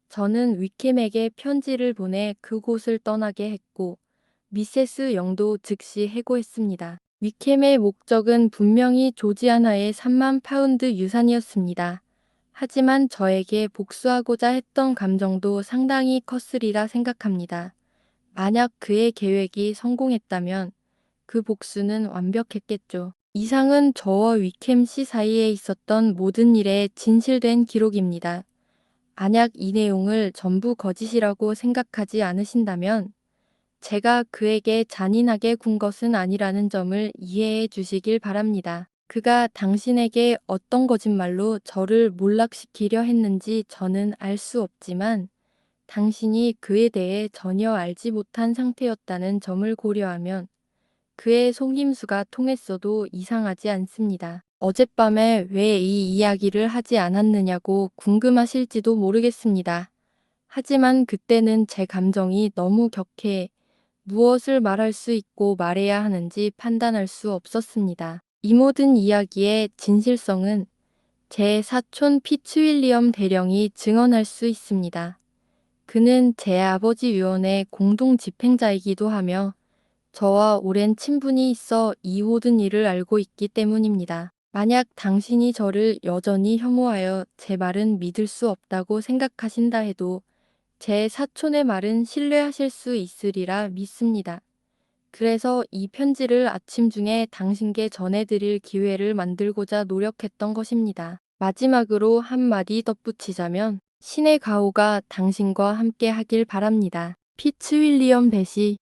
저는 위켐에게 편지를 보내 그곳을 떠나게 했고 미세스 영도 즉시 해고했습니다. 위켐의 목적은 분명히 조지아나의 3만 파운드 유산이었습니다. 하지만 저에게 복수하고자 했던 감정도 상당히 컸으리라 생각합니다. 만약 그의 계획이 성공했다면 그 복수는 완벽했겠죠. 이상은 저와 위켐 씨 사이에 있었던 모든 일의 진실된 기록입니다. 만약 이 내용을 전부 거짓이라고 생각하지 않으신다면 제가 그에게 잔인하게 군 것은 아니라는 점을 이해해 주시길 바랍니다. 그가 당신에게 어떤 거짓말로 저를 몰락시키려 했는지 저는 알 수 없지만 당신이 그에 대해 전혀 알지 못한 상태였다는 점을 고려하면 그의 속임수가 통했어도 이상하지 않습니다. 어젯밤에 왜 이 이야기를 하지 않았느냐고 궁금하실지도 모르겠습니다. 하지만 그때는 제 감정이 너무 격해 무엇을 말할 수 있고 말해야 하는지 판단할 수 없었습니다. 이 모든 이야기의 진실성은 제 사촌 피츠윌리엄 대령이 증언할 수 있습니다. 그는 제 아버지 유언의 공동 집행자이기도 하며 저와 오랜 친분이 있어 이 모든 일을 알고 있기 때문입니다. 만약 당신이 저를 여전히 혐오하여 제 말은 믿을 수 없다고 생각하신다 해도 제 사촌의 말은 신뢰하실 수 있으리라 믿습니다. 그래서 이 편지를 아침 중에 당신께 전해드릴 기회를 만들고자 노력했던 것입니다. 마지막으로 한마디 덧붙이자면 신의 가호가 당신과 함께 하길 바랍니다. 피츠윌리엄 배시